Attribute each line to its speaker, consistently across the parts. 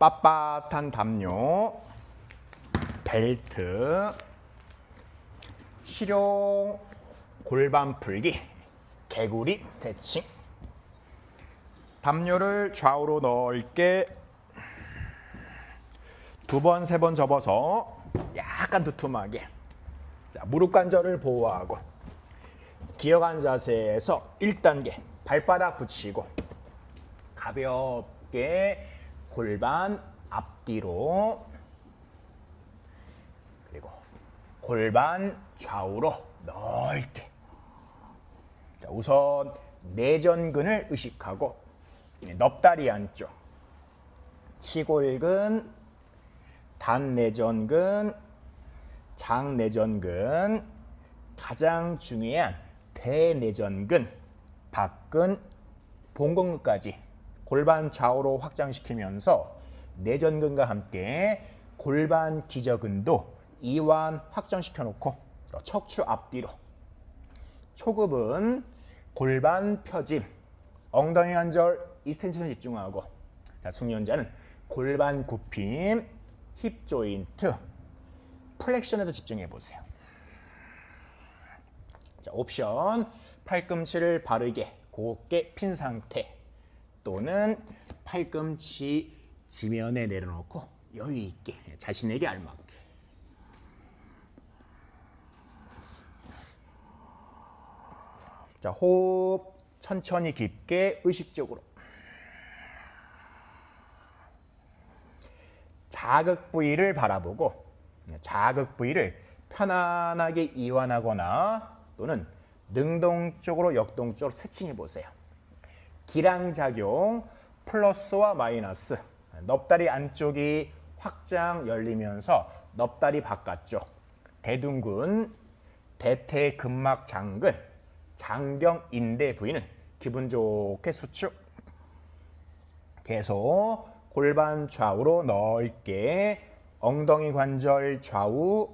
Speaker 1: 빳빳한 담요, 벨트, 실용 골반 풀기, 개구리 스트레칭. 담요를 좌우로 넓게 2번, 3번 접어서 약간 두툼하게. 자, 무릎 관절을 보호하고 기어간 자세에서 1단계 발바닥 붙이고 가볍게 골반 앞뒤로 그리고 골반 좌우로 넓게. 자, 우선 내전근을 의식하고 넙다리 안쪽, 치골근, 단내전근, 장내전근, 가장 중요한 대내전근, 박근, 봉건근까지 골반 좌우로 확장시키면서 내전근과 함께 골반 기저근도 이완 확장시켜 놓고 척추 앞뒤로. 초급은 골반 펴짐, 엉덩이 관절 이스텐션에 집중하고, 자, 숙련자는 골반 굽힘, 힙 조인트, 플렉션에도 집중해 보세요. 자, 옵션 팔꿈치를 바르게 곱게 핀 상태 또는 팔꿈치 지면에 내려놓고 여유 있게 자신에게 알맞게. 자, 호흡 천천히 깊게 의식적으로. 자극 부위를 바라보고 자극 부위를 편안하게 이완하거나 또는 능동적으로 역동적으로 스트레칭해 보세요. 기량작용 플러스와 마이너스. 넙다리 안쪽이 확장 열리면서 넙다리 바깥쪽, 대둔근, 대퇴근막 장근, 장경 인대 부위는 기분 좋게 수축. 계속 골반 좌우로 넓게 엉덩이 관절 좌우,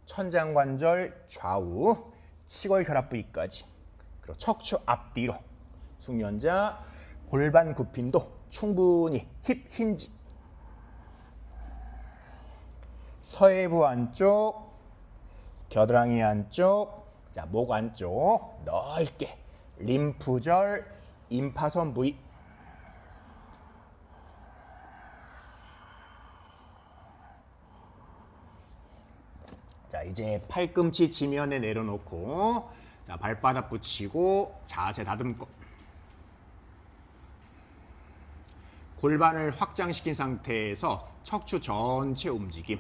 Speaker 1: 천장 관절 좌우, 치골 결합 부위까지. 그리고 척추 앞뒤로. 숙련자 골반 굽힘도 충분히 힙 힌지. 서해부 안쪽, 겨드랑이 안쪽, 자, 목 안쪽 넓게 림프절, 임파선 부위. 자, 이제 팔꿈치 지면에 내려놓고 자, 발바닥 붙이고 자세 다듬고 골반을 확장시킨 상태에서 척추 전체 움직임.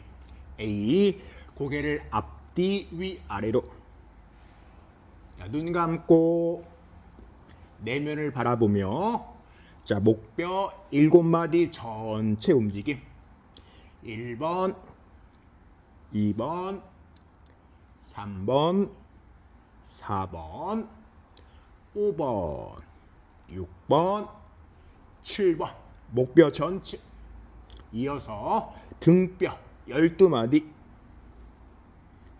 Speaker 1: A, 고개를 앞뒤 위아래로. 자, 눈 감고 내면을 바라보며 자, 목뼈 7마디 전체 움직임. 1번, 2번, 3번, 4번, 5번, 6번, 7번. 목뼈 전체. 이어서 등뼈 12마디.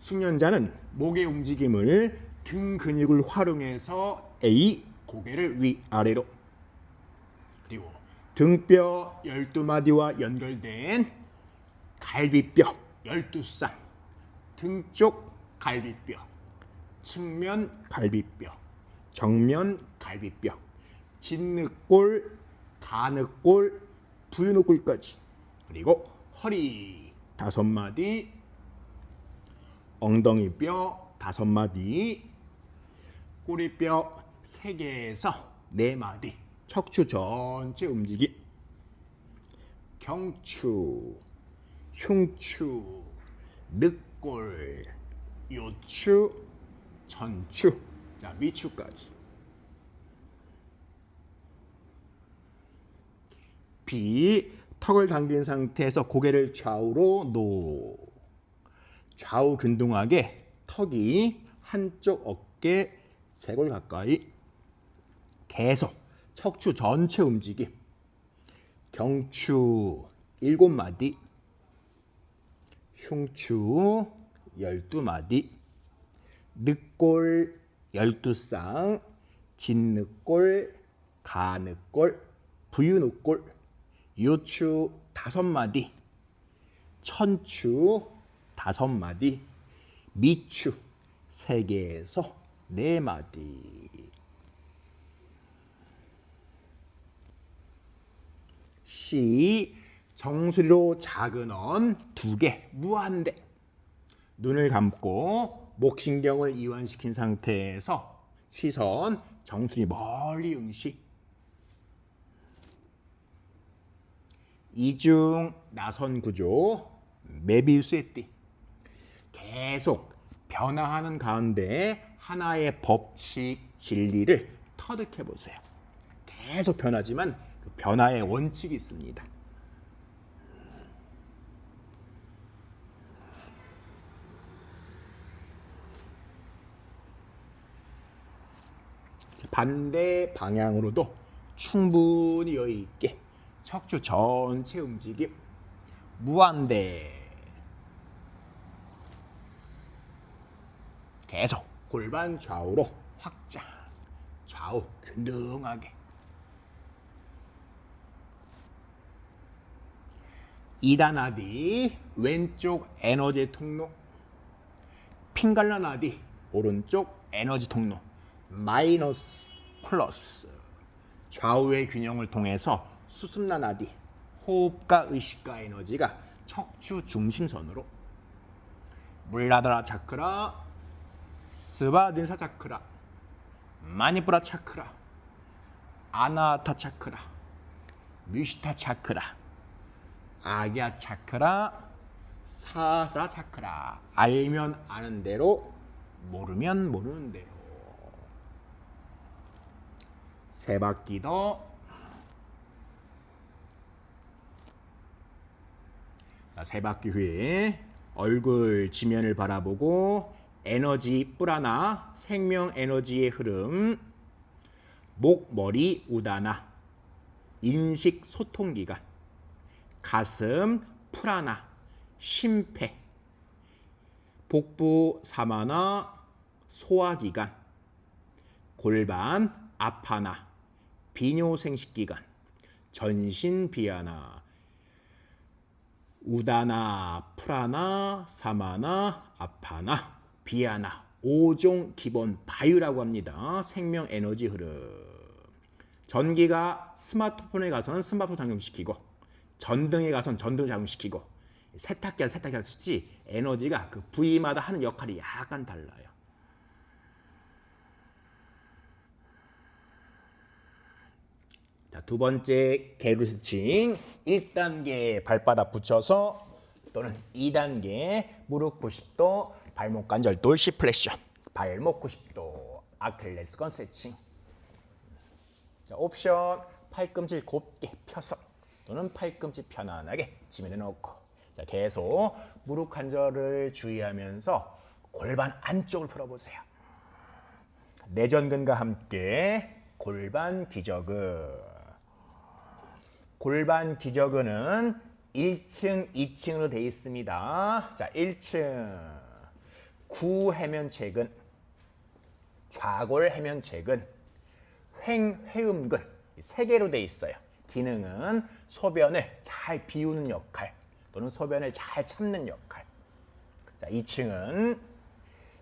Speaker 1: 숙련자는 목의 움직임을 등 근육을 활용해서 A, 고개를 위아래로. 그리고 등뼈 12마디와 연결된 갈비뼈 12쌍. 등 쪽 갈비뼈, 측면 갈비뼈, 정면 갈비뼈, 진늑골, 가늑골, 부유늑골까지. 그리고 허리 5마디, 엉덩이뼈 5마디, 꼬리뼈 3개에서 4마디. 척추 전체 움직임. 경추, 흉추, 늑골, 요추, 전추, 자, 미추까지. B, 턱을 당긴 상태에서 고개를 좌우로 노. 좌우 균등하게 턱이 한쪽 어깨 쇄골 가까이. 계속 척추 전체 움직임. 경추 7마디, 흉추 12마디, 늑골 12쌍, 진늑골, 가늑골, 부유늑골, 요추 5마디, 천추 5마디, 미추 3개에서 4마디. 시 정수리로 작은 언 2개, 무한대. 눈을 감고 목신경을 이완시킨 상태에서 시선 정수리 멀리 응시. 이중 나선 구조, 메비우스의 띠. 계속 변화하는 가운데 하나의 법칙, 진리를 터득해 보세요. 계속 변하지만 그 변화의 원칙이 있습니다. 반대 방향으로도 충분히 여유 있게 척추 전체 움직임, 무한대. 계속 골반 좌우로 확장, 좌우 균등하게. 이다나디 왼쪽 에너지 통로, 핑갈라나디 오른쪽 에너지 통로, 마이너스 플러스. 좌우의 균형을 통해서 수습나 나디, 호흡과 의식과 에너지가 척추 중심선으로. 물라드라 차크라, 스바딘사 차크라, 마니푸라 차크라, 아나타 차크라, 뮤시타 차크라, 아기아 차크라, 사라 차크라. 알면 아는 대로, 모르면 모르는 대로. 세 바퀴 더. 자, 세 바퀴 후에 얼굴 지면을 바라보고 에너지 뿌라나, 생명 에너지의 흐름, 목, 머리, 우다나, 인식 소통기관, 가슴, 프라나, 심폐, 복부, 사마나, 소화기관, 골반, 아파나, 비뇨생식기관, 전신, 비아나, 우다나, 프라나, 사마나, 아파나, 비아나. 5종 기본 바유라고 합니다. 생명 에너지 흐름. 전기가 스마트폰에 가서는 스마트폰 작용시키고, 전등에 가서는 전등 작용시키고, 세탁기가 세탁기가 쓰지 에너지가 그 부위마다 하는 역할이 약간 달라요. 자, 두 번째 개루 스트칭. 1단계 발바닥 붙여서 또는 2단계 무릎 90도, 발목 관절 돌시 플렉션, 발목 90도, 아킬레스건 스트칭. 자, 옵션 팔꿈치 곱게 펴서 또는 팔꿈치 편안하게 지면에 놓고. 자, 계속 무릎 관절을 주의하면서 골반 안쪽을 풀어보세요. 내전근과 함께 골반 기저근. 골반 기저근은 1층, 2층으로 되어 있습니다. 자, 1층 구해면체근, 좌골해면체근, 횡회음근 3개로 되어 있어요. 기능은 소변을 잘 비우는 역할 또는 소변을 잘 참는 역할. 자, 2층은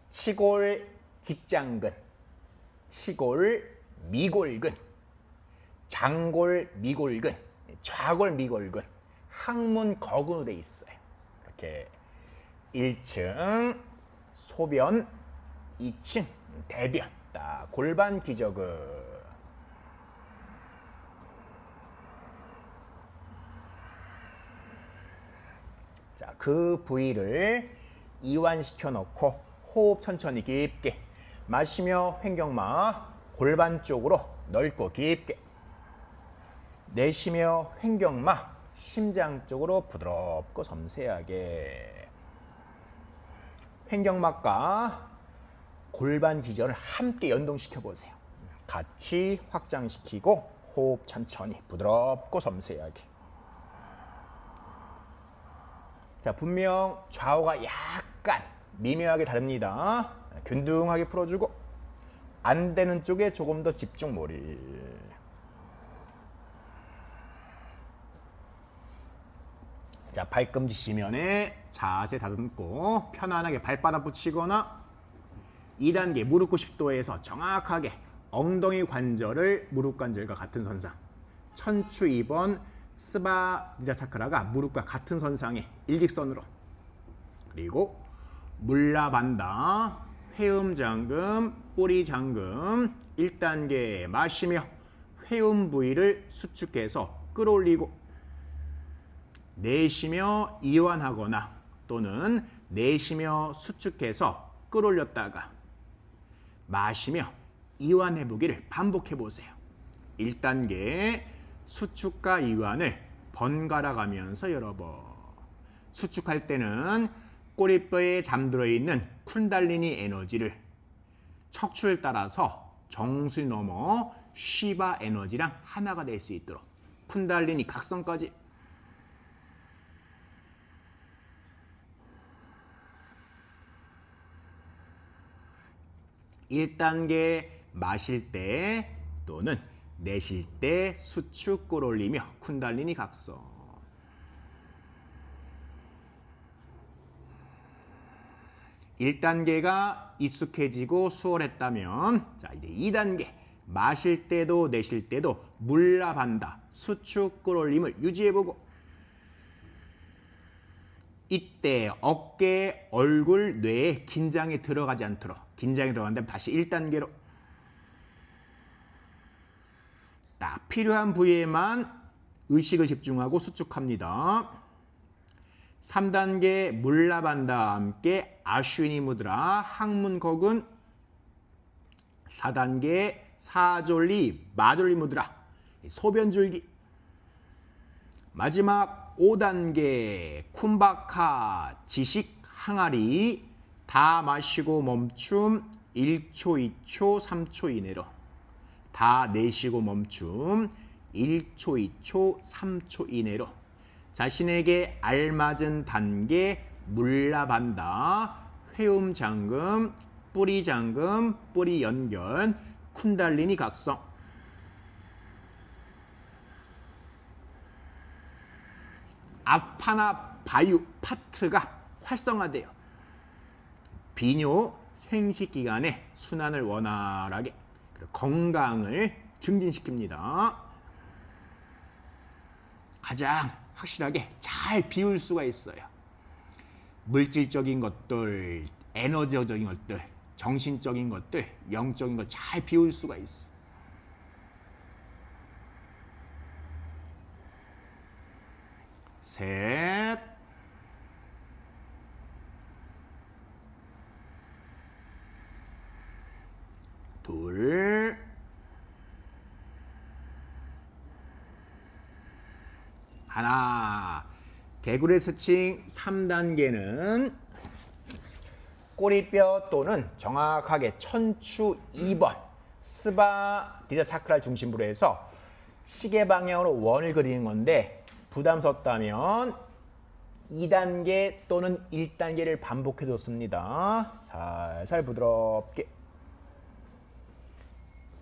Speaker 1: 치골 직장근, 치골 미골근, 장골 미골근, 좌골 미골근, 항문 거근으로 되어 있어요. 이렇게 1층 소변, 2층 대변. 딱 골반 기저근. 자, 그 부위를 이완시켜 놓고 호흡 천천히 깊게 마시며 횡격막 골반 쪽으로 넓고 깊게, 내쉬며 횡격막 심장 쪽으로 부드럽고 섬세하게. 횡격막과 골반 기저를 함께 연동시켜 보세요. 같이 확장시키고 호흡 천천히 부드럽고 섬세하게. 자, 분명 좌우가 약간 미묘하게 다릅니다. 균등하게 풀어주고 안 되는 쪽에 조금 더 집중 몰입. 자, 발꿈치 지면에 자세 다듬고 편안하게 발바닥 붙이거나 2단계 무릎 90도에서 정확하게 엉덩이 관절을 무릎 관절과 같은 선상. 천추 2번 스바 니자차크라가 무릎과 같은 선상에 일직선으로. 그리고 물라반다, 회음 잠금, 뿌리 잠금. 1단계 마시며 회음 부위를 수축해서 끌어올리고 내쉬며 이완하거나 또는 내쉬며 수축해서 끌어올렸다가 마시며 이완해보기를 반복해보세요. 1단계 수축과 이완을 번갈아 가면서 여러 번. 수축할 때는 꼬리뼈에 잠들어 있는 쿤달리니 에너지를 척추를 따라서 정수리 넘어 시바 에너지랑 하나가 될 수 있도록 쿤달리니 각성까지. (1단계) 마실 때 또는 내쉴 때 수축 끌어올리며 쿤달리니 각성. (1단계가) 익숙해지고 수월했다면 자 이제 (2단계) 마실 때도 내쉴 때도 물라반다 수축 끌어올림을 유지해보고 이때 어깨, 얼굴, 뇌에 긴장이 들어가지 않도록 긴장이 들어간다면 다시 1단계로 딱 필요한 부위에만 의식을 집중하고 수축합니다. 3단계 물라반다와 함께 아슈니 무드라 항문거근. 4단계 사졸리 마졸리 무드라 소변줄기. 마지막 5단계 쿰바카 지식 항아리. 다 마시고 멈춤 1초, 2초, 3초 이내로. 다 내쉬고 멈춤 1초, 2초, 3초 이내로. 자신에게 알맞은 단계 물라반다, 회음 잠금, 뿌리 잠금, 뿌리 연결, 쿤달리니 각성. 아파나 바유 파트가 활성화돼요. 비뇨 생식기관의 순환을 원활하게 건강을 증진시킵니다. 가장 확실하게 잘 비울 수가 있어요. 물질적인 것들, 에너지적인 것들, 정신적인 것들, 영적인 것 잘 비울 수가 있어. 셋, 둘, 하나. 개구리 스칭 3단계는 꼬리뼈 또는 정확하게 천추 2번 스바 디자 차크라를 중심으로 해서 시계 방향으로 원을 그리는 건데 부담스럽다면 2단계 또는 1단계를 반복해 줬습니다. 살살 부드럽게.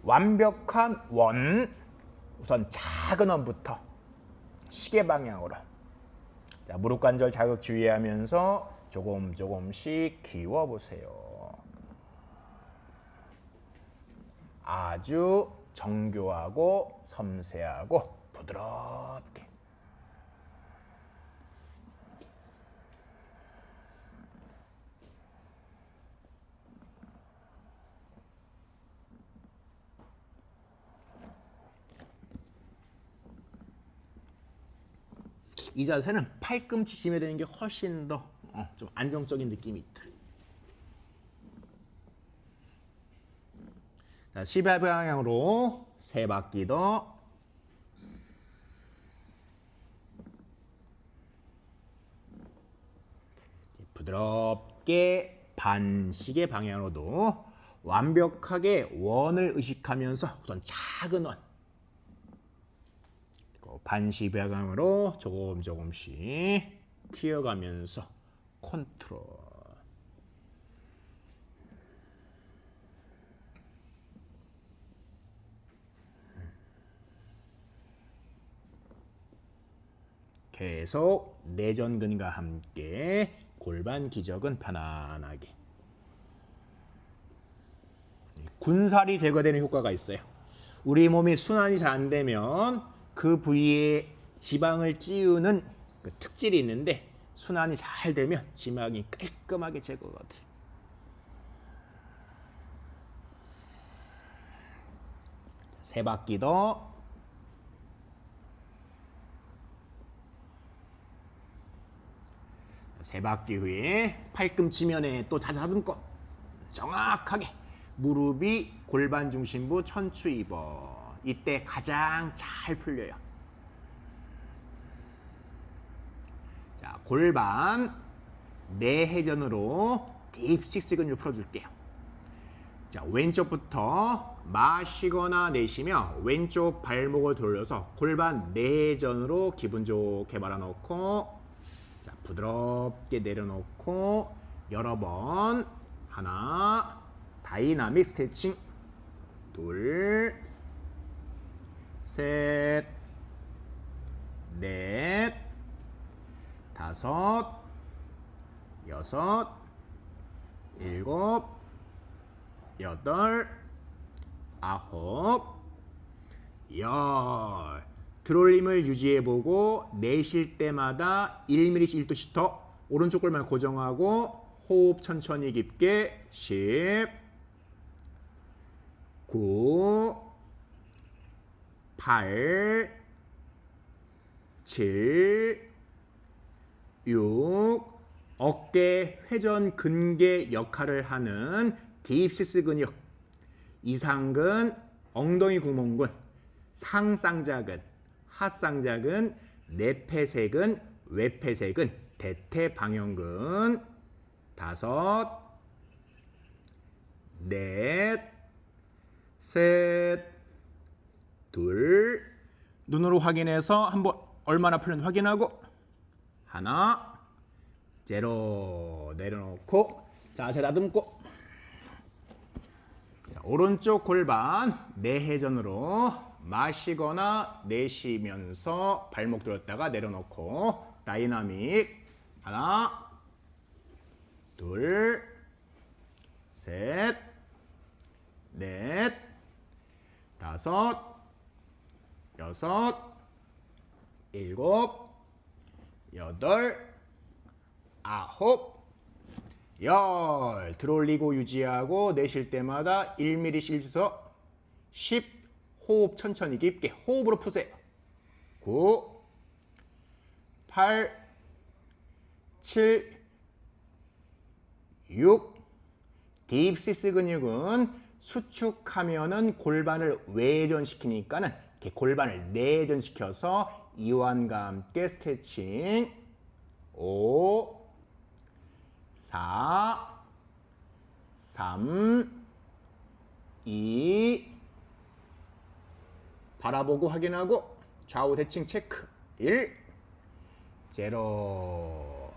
Speaker 1: 완벽한 원. 우선 작은 원부터 시계 방향으로. 자, 무릎 관절 자극 주의하면서 조금씩 키워보세요. 아주 정교하고 섬세하고 부드럽게. 이 자세는 팔꿈치 지며 되는 게 훨씬 더 좀 안정적인 느낌이 있다. 자, 10의 방향으로 3바퀴 더. 부드럽게 반시계 방향으로도 완벽하게 원을 의식하면서 우선 작은 원. 반시 방향으로 조금씩 키워가면서 컨트롤. 계속 내전근과 함께 골반 기저근 편안하게. 군살이 제거되는 효과가 있어요. 우리 몸이 순환이 잘 안 되면 그 부위에 지방을 찌우는 그 특질이 있는데 순환이 잘 되면 지방이 깔끔하게 제거가 돼. 세 바퀴 더. 세 바퀴 후에 팔꿈치면에 또 다다듬고 정확하게 무릎이 골반 중심부 천추 입어. 이때 가장 잘 풀려요. 자, 골반 내회전으로 딥식스 근육을 풀어줄게요. 자, 왼쪽부터 마시거나 내쉬며 왼쪽 발목을 돌려서 골반 내전으로 기분 좋게 말아놓고, 자, 부드럽게 내려놓고 여러 번. 하나, 다이나믹 스트레칭. 둘, 셋, 넷, 다섯, 여섯, 일곱, 여덟, 아홉, 열. 들어올림을 유지해보고 내쉴 때마다 1mm씩 1도씩 더 오른쪽 골반을 고정하고 호흡 천천히 깊게. 10, 9, 8, 7, 6. 어깨 회전 근개 역할을 하는 딥시스 근육, 이상근, 엉덩이 구멍근, 상쌍자근, 하쌍자근, 내폐세근, 외폐세근, 대퇴방형근. 다섯, 넷, 셋, 둘. 눈으로 확인해서 한번 얼마나 풀렸는지 확인하고. 하나, 제로. 내려놓고 자세 다듬고. 자, 오른쪽 골반 내회전으로 마시거나 내쉬면서 발목 들었다가 내려놓고 다이나믹. 하나, 둘, 셋, 넷, 다섯, 여섯, 일곱, 여덟, 아홉, 열. 들어올리고 유지하고 내쉴 때마다 1mm씩 1도 10. 호흡 천천히 깊게 호흡으로 푸세요. 9, 8, 7, 6. 딥시스 근육은 수축하면은 골반을 외전시키니까는 이렇게 골반을 내전시켜서 이완과 함께 스트레칭. 5, 4, 3, 2. 바라보고 확인하고 좌우 대칭 체크. 1, 제로.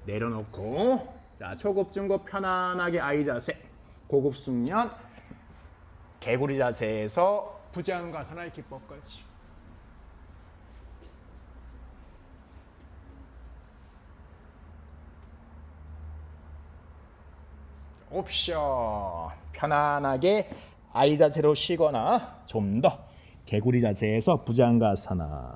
Speaker 1: 내려놓고. 자, 초급, 중급 편안하게 아이 자세. 고급 숙련 개구리 자세에서 부장가사나의 기법까지. 옵션 편안하게 아이 자세로 쉬거나 좀 더 개구리 자세에서 부장가사나.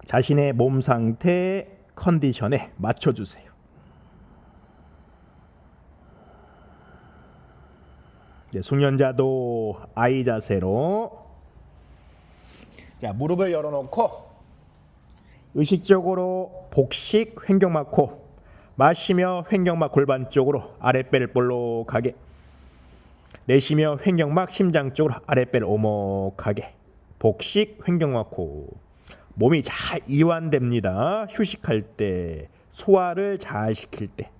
Speaker 1: 자신의 몸 상태 컨디션에 맞춰주세요. 네, 숙련자도 아이 자세로. 자, 무릎을 열어놓고 의식적으로 복식 횡격막 코. 마시며 횡격막 골반 쪽으로 아랫배를 볼록하게. 내쉬며 횡격막 심장 쪽으로 아랫배를 오목하게. 복식 횡격막 코. 몸이 잘 이완됩니다. 휴식할 때, 소화를 잘 시킬 때,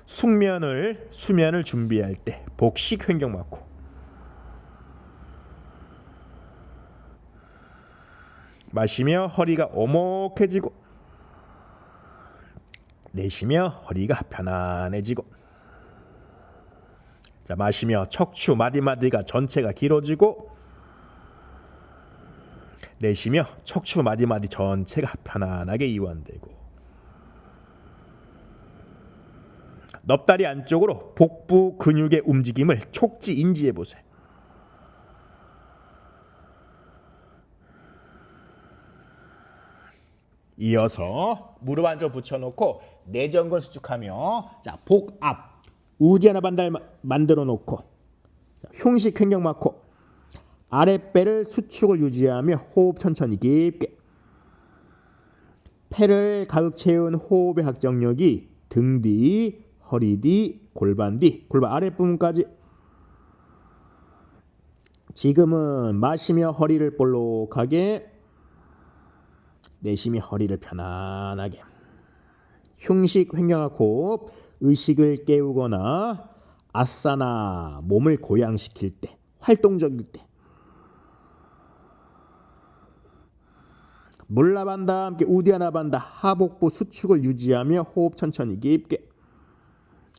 Speaker 1: 수면을 준비할 때. 복식 횡격막 코. 마시며 허리가 오목해지고 내쉬며 허리가 편안해지고. 자, 마시며 척추 마디마디가 전체가 길어지고 내쉬며 척추 마디마디 전체가 편안하게 이완되고 넙다리 안쪽으로 복부 근육의 움직임을 촉지 인지해 보세요. 이어서 무릎 안쪽 붙여놓고 내전근 수축하며 자, 복 앞 우지하나 반달 만들어 놓고 흉식 횡격 맞고 아랫배를 수축을 유지하며 호흡 천천히 깊게 폐를 가득 채운 호흡의 확정력이 등 뒤, 허리 뒤, 골반 뒤, 골반 아랫부분까지. 지금은 마시며 허리를 볼록하게 내쉬며 허리를 편안하게 흉식 횡격한 호흡 의식을 깨우거나 아사나 몸을 고양시킬 때 활동적일 때 물라반다 함께 우디아나반다 하복부 수축을 유지하며 호흡 천천히 깊게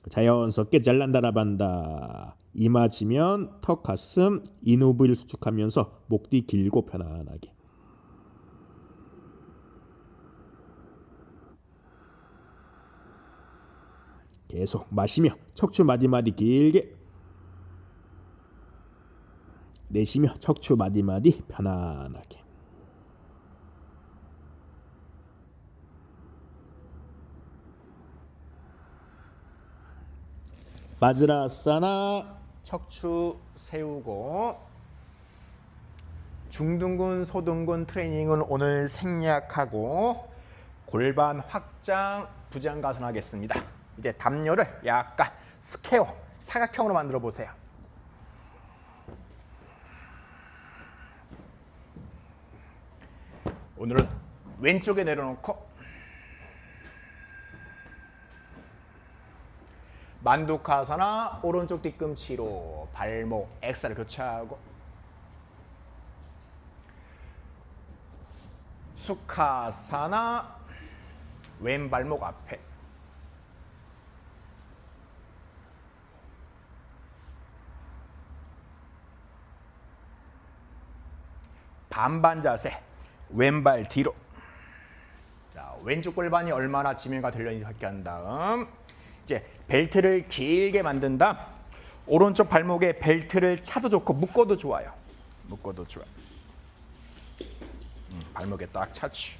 Speaker 1: 자연스럽게 잘난다라반다 이마지면 턱 가슴 인후 부위를 수축하면서 목 뒤 길고 편안하게 계속 마시며 척추 마디마디 길게 내쉬며 척추 마디마디 편안하게 바즈라사나 척추 세우고 중둔근 소둔근 트레이닝은 오늘 생략하고 골반 확장 부장가선 하겠습니다. 이제 담요를 약간 스퀘어 사각형으로 만들어 보세요. 오늘은 왼쪽에 내려놓고 만두카사나 오른쪽 뒤꿈치로 발목 엑사를 교차하고 수카사나 왼 발목 앞에 반반 자세 왼발 뒤로 자, 왼쪽 골반이 얼마나 지면과 들려있는지 확인한 다음 이제 벨트를 길게 만든 다음 오른쪽 발목에 벨트를 차도 좋고 묶어도 좋아요. 묶어도 좋아요. 발목에 딱 차치.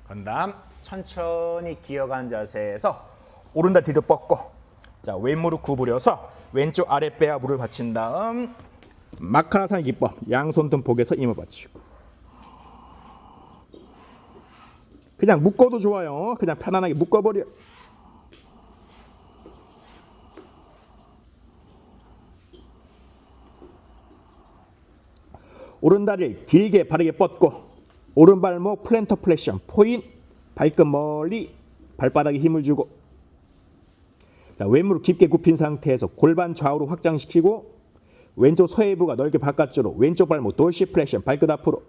Speaker 1: 그 다음 천천히 기어간 자세에서 오른다리 뒤로 뻗고 자, 왼무릎 구부려서 왼쪽 아랫배와 무릎을 받친 다음 마카라산 기법 양손 등 복에서 이마 받치고 그냥 묶어도 좋아요. 그냥 편안하게 묶어버려. 오른다리를 길게 바르게 뻗고 오른발목 플랜터 플렉션 포인 발끝 멀리 발바닥에 힘을 주고 자, 왼무릎 깊게 굽힌 상태에서 골반 좌우로 확장시키고 왼쪽 서해부가 넓게 바깥쪽으로 왼쪽 발목 돌시 플렉션 발끝 앞으로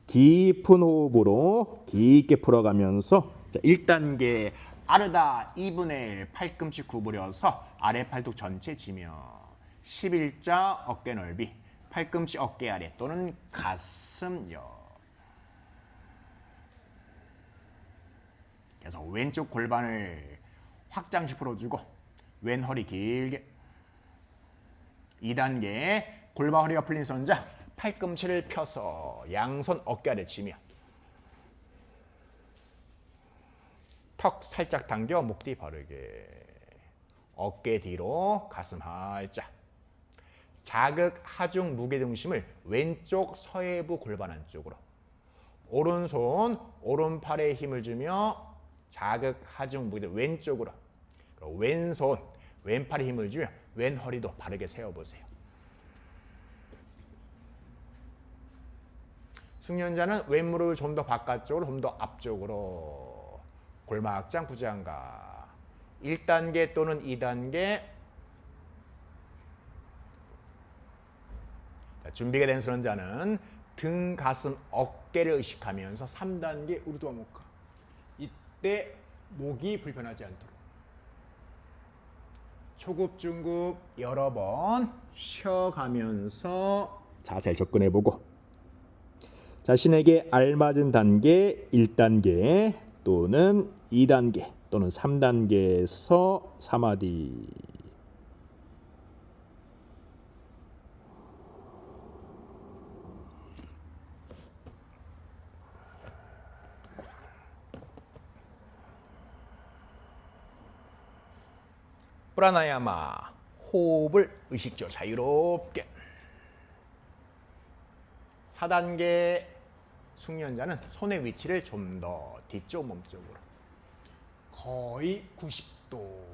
Speaker 1: 깊은 호흡으로 깊게 풀어가면서 자, 1단계 아르다 2분의 1 팔꿈치 구부려서 아래 팔뚝 전체 지며 11자 어깨 넓이 팔꿈치 어깨 아래 또는 가슴 옆 그래서 왼쪽 골반을 확장시 풀어주고 왼 허리 길게 2단계 골반 허리가 풀린 손자 팔꿈치를 펴서 양손 어깨 아래 치며 턱 살짝 당겨 목 뒤 바르게 어깨 뒤로 가슴 활짝 자극 하중 무게 중심을 왼쪽 서해부 골반 안쪽으로 오른손 오른팔에 힘을 주며 자극 하중 무게 왼쪽으로 왼손 왼팔에 힘을 주며 왼 허리도 바르게 세워보세요. 숙련자는 왼무릎을 좀 더 바깥쪽으로 좀 더 앞쪽으로 골반 확장 부장가 1단계 또는 2단계 자, 준비가 된 수련자는 등, 가슴, 어깨를 의식하면서 3단계 우르드와무카 때 목이 불편하지 않도록 초급, 중급 여러 번 쉬어가면서 자세를 접근해보고 자신에게 알맞은 단계 1단계 또는 2단계 또는 3단계에서 사마디 프라나야마 호흡을 의식적으로 자유롭게 4단계 숙련자는 손의 위치를 좀 더 뒤쪽 몸쪽으로 거의 90도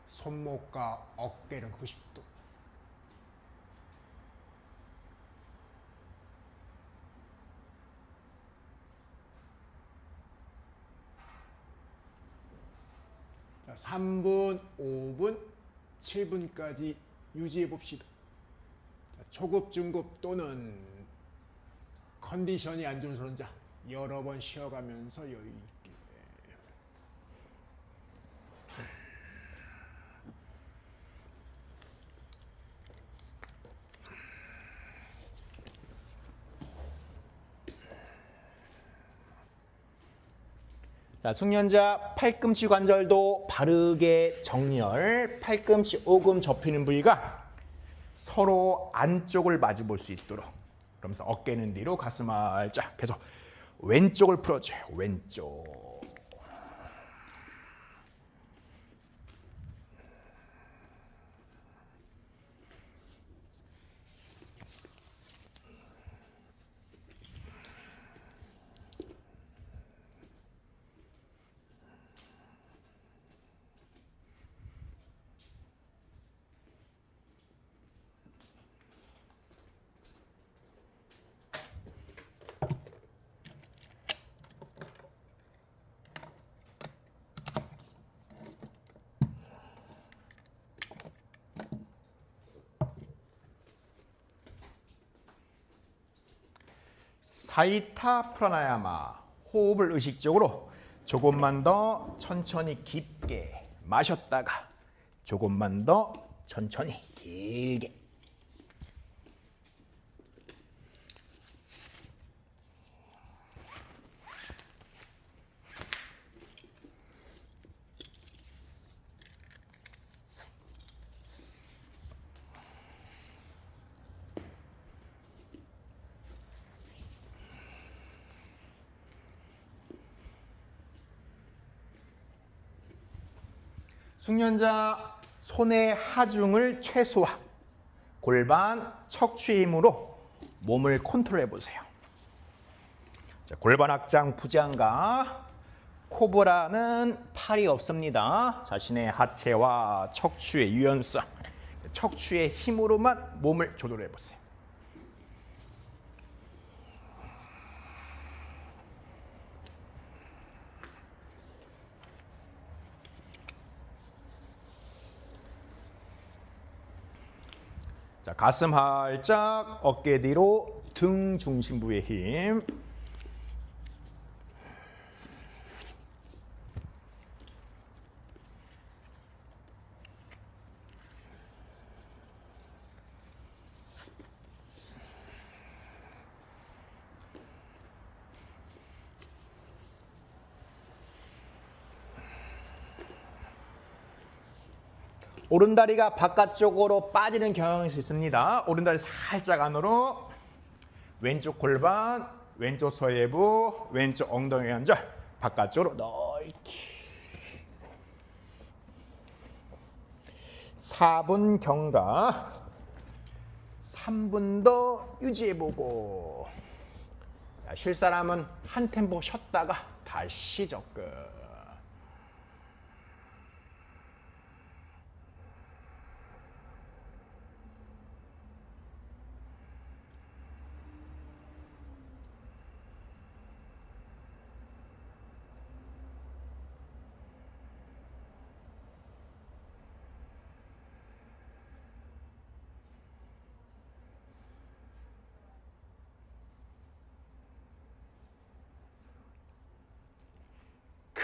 Speaker 1: 손목과 어깨는 90도 자, 3분, 5분, 7분까지 유지해 봅시다. 초급, 중급 또는 컨디션이 안 좋은 손자 여러 번 쉬어가면서 여유 있게. 자, 숙련자 팔꿈치 관절도 바르게 정렬, 팔꿈치 오금 접히는 부위가 서로 안쪽을 마주 볼 수 있도록. 그러면서 어깨는 뒤로 가슴 활짝 계속 왼쪽을 풀어줘요. 왼쪽. 사이타 프라나야마 호흡을 의식적으로 조금만 더 천천히 깊게 마셨다가 조금만 더 천천히 길게 숙련자 손의 하중을 최소화 골반 척추의 힘으로 몸을 컨트롤해 보세요. 자, 골반 확장 부장가 코브라는 팔이 없습니다. 자신의 하체와 척추의 유연성 척추의 힘으로만 몸을 조절해 보세요. 자, 가슴 활짝, 어깨 뒤로, 등 중심부의 힘. 오른다리가 바깥쪽으로 빠지는 경향이 있습니다. 오른다리 살짝 안으로 왼쪽 골반, 왼쪽 서예부, 왼쪽 엉덩이 관절 바깥쪽으로 넓게 4분 경과 3분 더 유지해보고 쉴 사람은 한 템포 쉬었다가 다시 접근.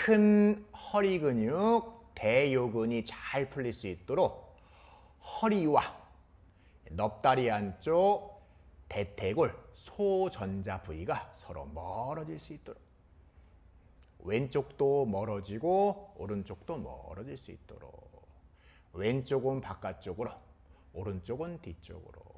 Speaker 1: 큰 허리 근육, 대요근이 잘 풀릴 수 있도록 허리와 넙다리 안쪽 대퇴골, 소전자 부위가 서로 멀어질 수 있도록 왼쪽도 멀어지고 오른쪽도 멀어질 수 있도록 왼쪽은 바깥쪽으로, 오른쪽은 뒤쪽으로.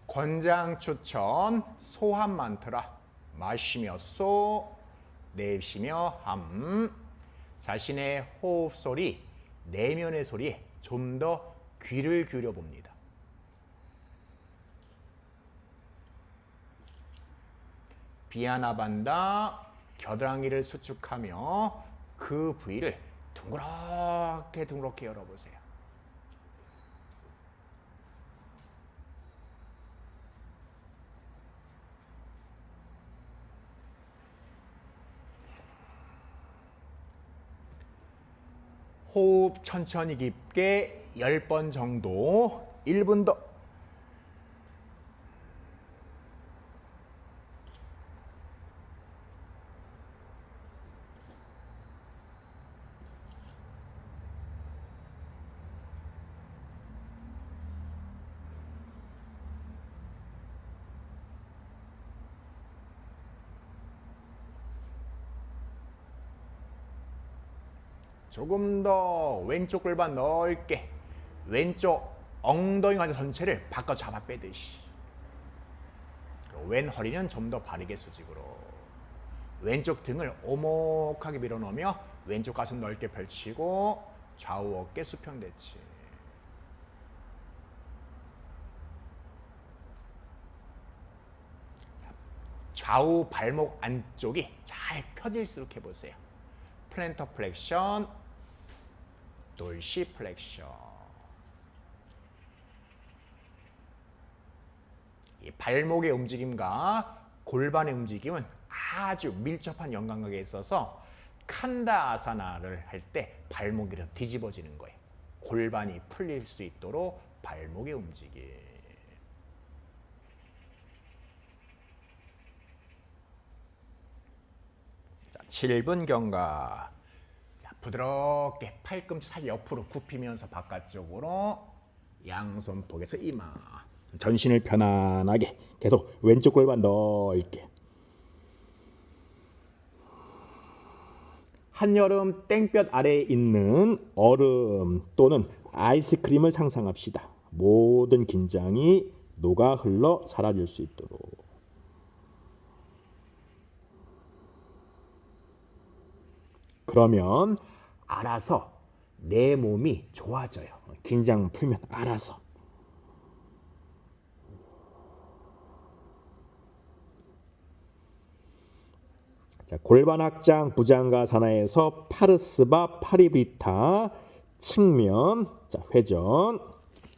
Speaker 1: 권장 추천 소함 만트라. 마시며 소, 내쉬며 함. 자신의 호흡 소리, 내면의 소리에 좀 더 귀를 기울여 봅니다. 비아나반다, 겨드랑이를 수축하며 그 부위를 둥그렇게 열어보세요. 호흡 천천히 깊게 10번 정도, 1분 더. 조금 더 왼쪽 골반 넓게, 왼쪽 엉덩이 관절 전체를 바꿔 잡아 빼듯이. 왼 허리는 좀 더 바르게 수직으로. 왼쪽 등을 오목하게 밀어넣으며 왼쪽 가슴 넓게 펼치고 좌우 어깨 수평 대치. 좌우 발목 안쪽이 잘 펴질 수 있도록 해보세요. 플랜터 플렉션, 돌시 플렉션. 이 발목의 움직임과 골반의 움직임은 아주 밀접한 연관관계에 있어서 칸다 아사나를 할 때 발목이 뒤집어지는 거예요. 골반이 풀릴 수 있도록 발목의 움직임. 자, 7분 경과. 부드럽게 팔꿈치 살짝 옆으로 굽히면서 바깥쪽으로 양손 포개서 이마. 전신을 편안하게 계속 왼쪽 골반 넓게. 한여름 땡볕 아래에 있는 얼음 또는 아이스크림을 상상합시다. 모든 긴장이 녹아 흘러 사라질 수 있도록. 그러면 알아서 내 몸이 좋아져요. 긴장 풀면 알아서. 자, 골반 확장 부장가사나에서 파르스바 파리브리타 측면. 자, 회전.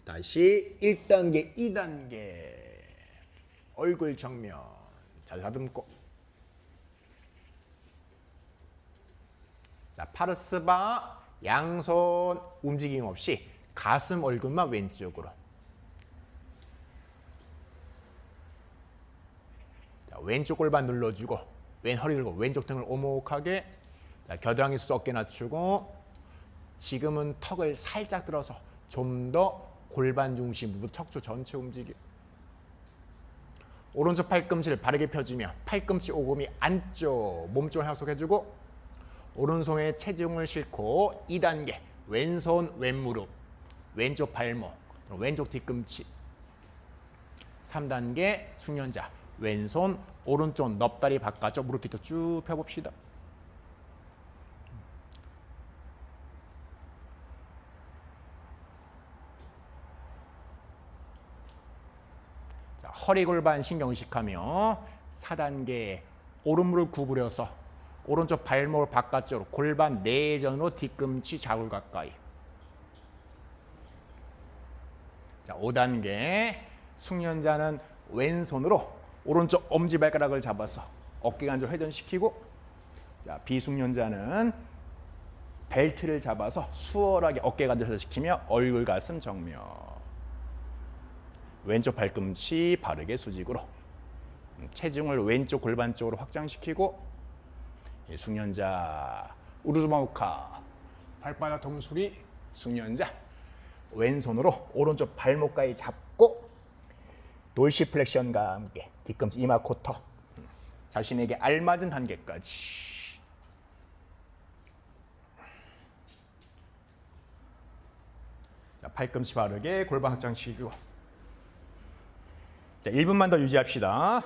Speaker 1: 다시 1단계, 2단계. 얼굴 정면. 잘 다듬고. 자, 파르스바 양손 움직임 없이 가슴 얼굴만 왼쪽으로. 자, 왼쪽 골반 눌러주고 왼 허리 들고 왼쪽 등을 오목하게. 자, 겨드랑이 수 어깨 낮추고. 지금은 턱을 살짝 들어서 좀 더 골반 중심으로 척추 전체 움직임. 오른쪽 팔꿈치를 바르게 펴주며 팔꿈치 오금이 안쪽 몸쪽을 하속해주고 오른손에 체중을 싣고 2단계 왼손 왼무릎 왼쪽 발목 왼쪽 뒤꿈치. 3단계 숙련자 왼손 오른쪽 넙다리 바깥쪽 무릎 뒤로 쭉 펴봅시다. 자, 허리 골반 신경 의식하며 4단계 오른 무릎 구부려서 오른쪽 발목을 바깥쪽으로 골반 내전으로 뒤꿈치 자굴 가까이. 자, 5단계. 숙련자는 왼손으로 오른쪽 엄지발가락을 잡아서 어깨 관절 회전시키고, 자, 비숙련자는 벨트를 잡아서 수월하게 어깨 관절 회전시키며 얼굴 가슴 정면. 왼쪽 발꿈치 바르게 수직으로. 체중을 왼쪽 골반 쪽으로 확장시키고, 숙련자 우르르마우카 발바닥 동수리. 숙련자 왼손으로 오른쪽 발목까지 잡고 돌시플렉션과 함께 뒤꿈치 이마 코터. 자신에게 알맞은 단계까지. 자, 팔꿈치 바르게 골반 확장시키고. 자, 1분만 더 유지합시다.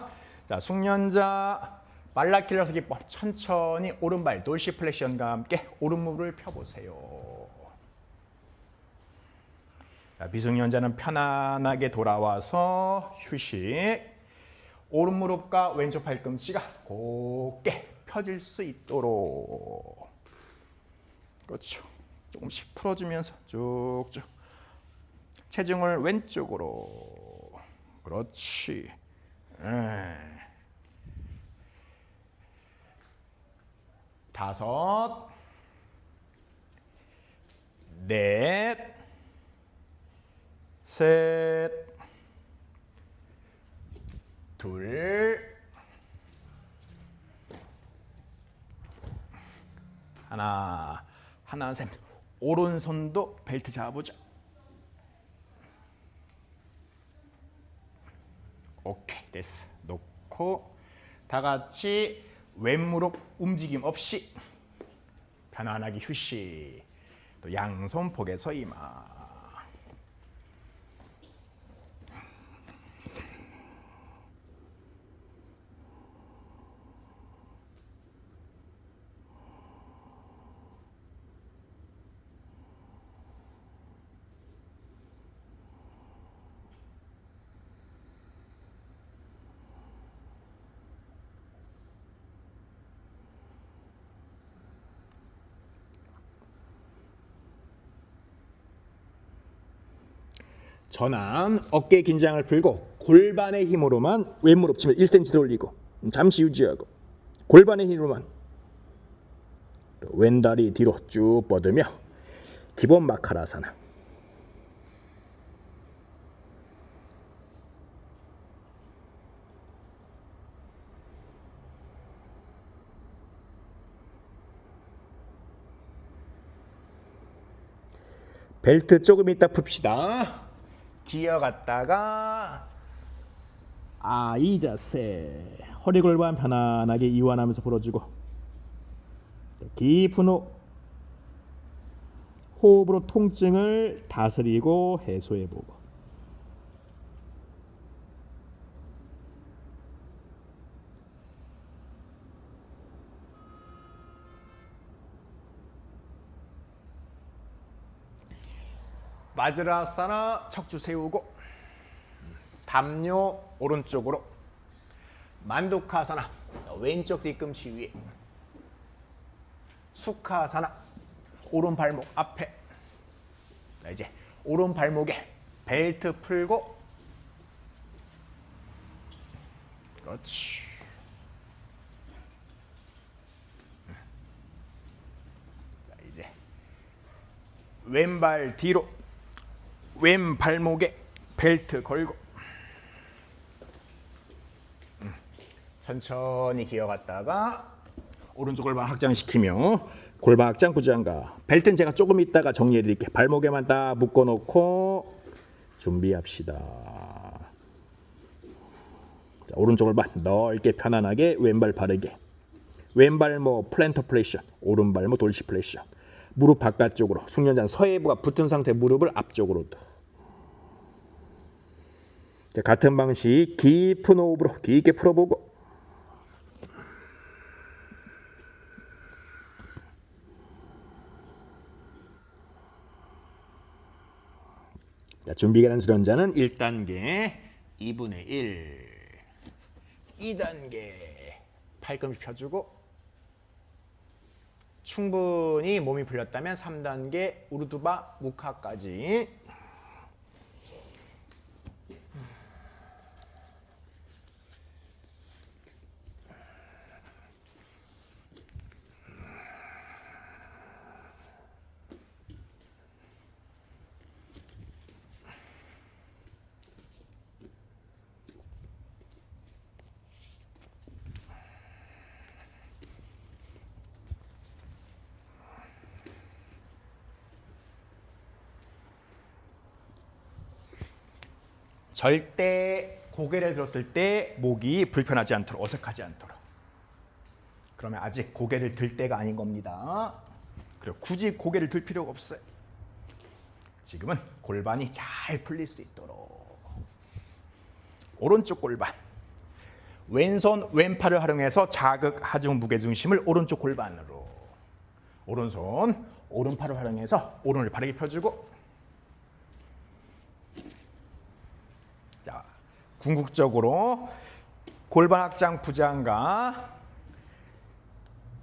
Speaker 1: 자, 숙련자 말라킬러스 기법. 천천히 오른발 돌시플렉션과 함께 오른무릎을 펴보세요. 자, 비숙련자는 편안하게 돌아와서 휴식. 오른무릎과 왼쪽 팔꿈치가 곧게 펴질 수 있도록. 그렇죠. 조금씩 풀어주면서 쭉쭉. 체중을 왼쪽으로. 그렇지. 다섯, 넷, 셋, 둘, 하나, 하나, 셋. 오른손도 벨트 잡아보자. 오케이, 됐어. 놓고 다 같이 왼무릎 움직임 없이 편안하게 휴식. 또 양손 복에서 이마. 전환, 어깨 긴장을 풀고 골반의 힘으로만 왼무릎 치면 1cm 더 올리고 잠시 유지하고 골반의 힘으로만 왼다리 뒤로 쭉 뻗으며 기본 마카라사나. 벨트 조금 이따 풉시다. 기어갔다가 이 자세. 허리 골반 편안하게 이완하면서 풀어주고 깊은 호흡으로 통증을 다스리고 해소해보고. 마즈라사나 척추 세우고 담요 오른쪽으로. 만두카사나 왼쪽 뒤꿈치 위에. 수카사나 오른 발목 앞에. 자, 이제 오른 발목에 벨트 풀고. 그렇지. 자, 이제 왼발 뒤로. 왼 발목에 벨트 걸고. 천천히 기어갔다가 오른쪽 골반 확장시키며 골반 확장 구장가. 벨트는 제가 조금 있다가 정리해 드릴게요. 발목에만 딱 묶어 놓고 준비합시다. 자, 오른쪽 골반 넓게 편안하게 왼발 바르게. 왼발목 플랜터 플렉션, 오른발목 돌시 플렉션. 무릎 바깥쪽으로. 숙련자는 서해부가 붙은 상태 무릎을 앞쪽으로. 자, 같은 방식 깊은 호흡으로 깊게 풀어보고. 자, 준비가 된 수련자는 1단계 2분의 1. 2단계 팔꿈치 펴주고 충분히 몸이 풀렸다면 3단계 우르두바 무카까지. 절대 고개를 들었을 때 목이 불편하지 않도록, 어색하지 않도록. 그러면 아직 고개를 들 때가 아닌 겁니다. 그리고 굳이 고개를 들 필요가 없어요. 지금은 골반이 잘 풀릴 수 있도록. 오른쪽 골반. 왼손, 왼팔을 활용해서 자극, 하중, 무게중심을 오른쪽 골반으로. 오른손, 오른팔을 활용해서 오른을 바르게 펴주고. 자, 궁극적으로 골반 확장 부장과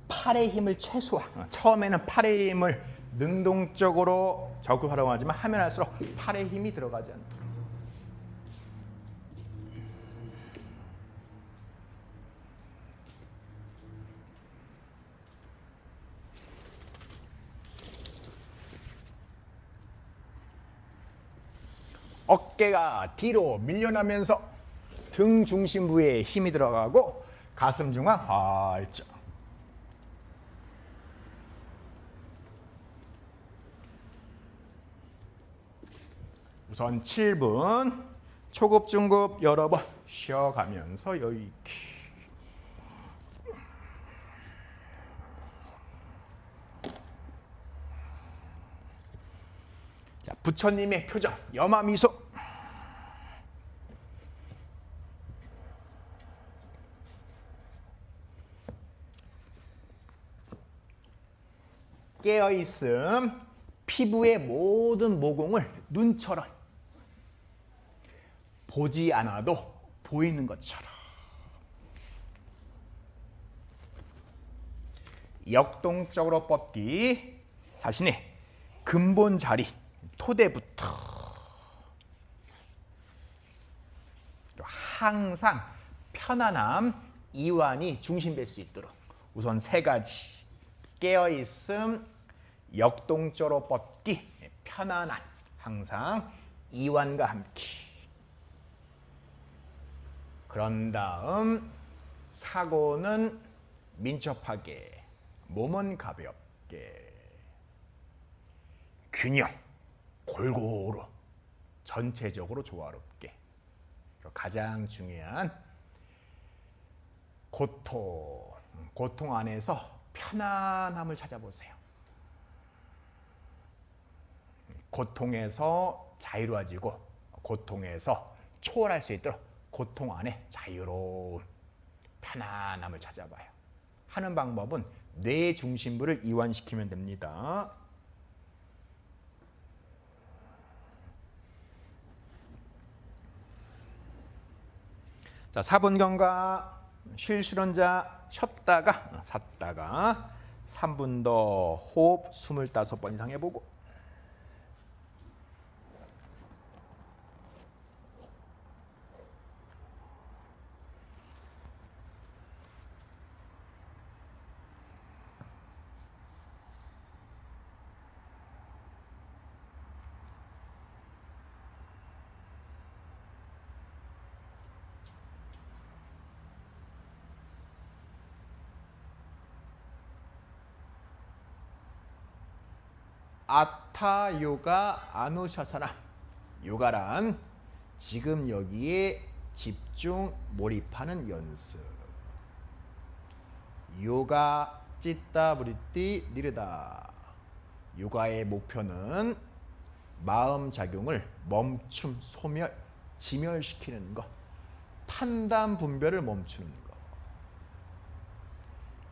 Speaker 1: 팔의 힘을 최소화. 처음에는 팔의 힘을 능동적으로 적극 활용하지만 하면 할수록 팔의 힘이 들어가지 않도록. 어깨가 뒤로 밀려나면서 등 중심부에 힘이 들어가고 가슴 중앙 활짝. 우선 7분 초급 중급 여러 번 쉬어가면서 여유 있게. 자, 부처님의 표정, 염화 미소. 깨어있음, 피부의 모든 모공을 눈처럼 보지 않아도 보이는 것처럼. 역동적으로 뻗기, 자신의 근본 자리, 토대부터 항상 편안함, 이완이 중심될 수 있도록 우선 3가지. 깨어있음, 역동적으로 뻗기, 편안한, 항상 이완과 함께. 그런 다음 사고는 민첩하게, 몸은 가볍게, 균형, 골고루, 전체적으로 조화롭게. 가장 중요한 고통 안에서 편안함을 찾아보세요. 고통에서 자유로워지고 고통에서 초월할 수 있도록 고통 안에 자유로운 편안함을 찾아봐요. 하는 방법은 뇌 중심부를 이완시키면 됩니다. 자, 4분경과 쉴 쉬었다가 샀다가 3분 더 호흡 25번 이상 해보고. 아타 요가 아누샤사나. 요가란 지금 여기에 집중 몰입하는 연습. 요가 찌따 브리띠 니르다. 요가의 목표는 마음 작용을 멈춤, 소멸, 지멸시키는 것. 판단 분별을 멈추는 것.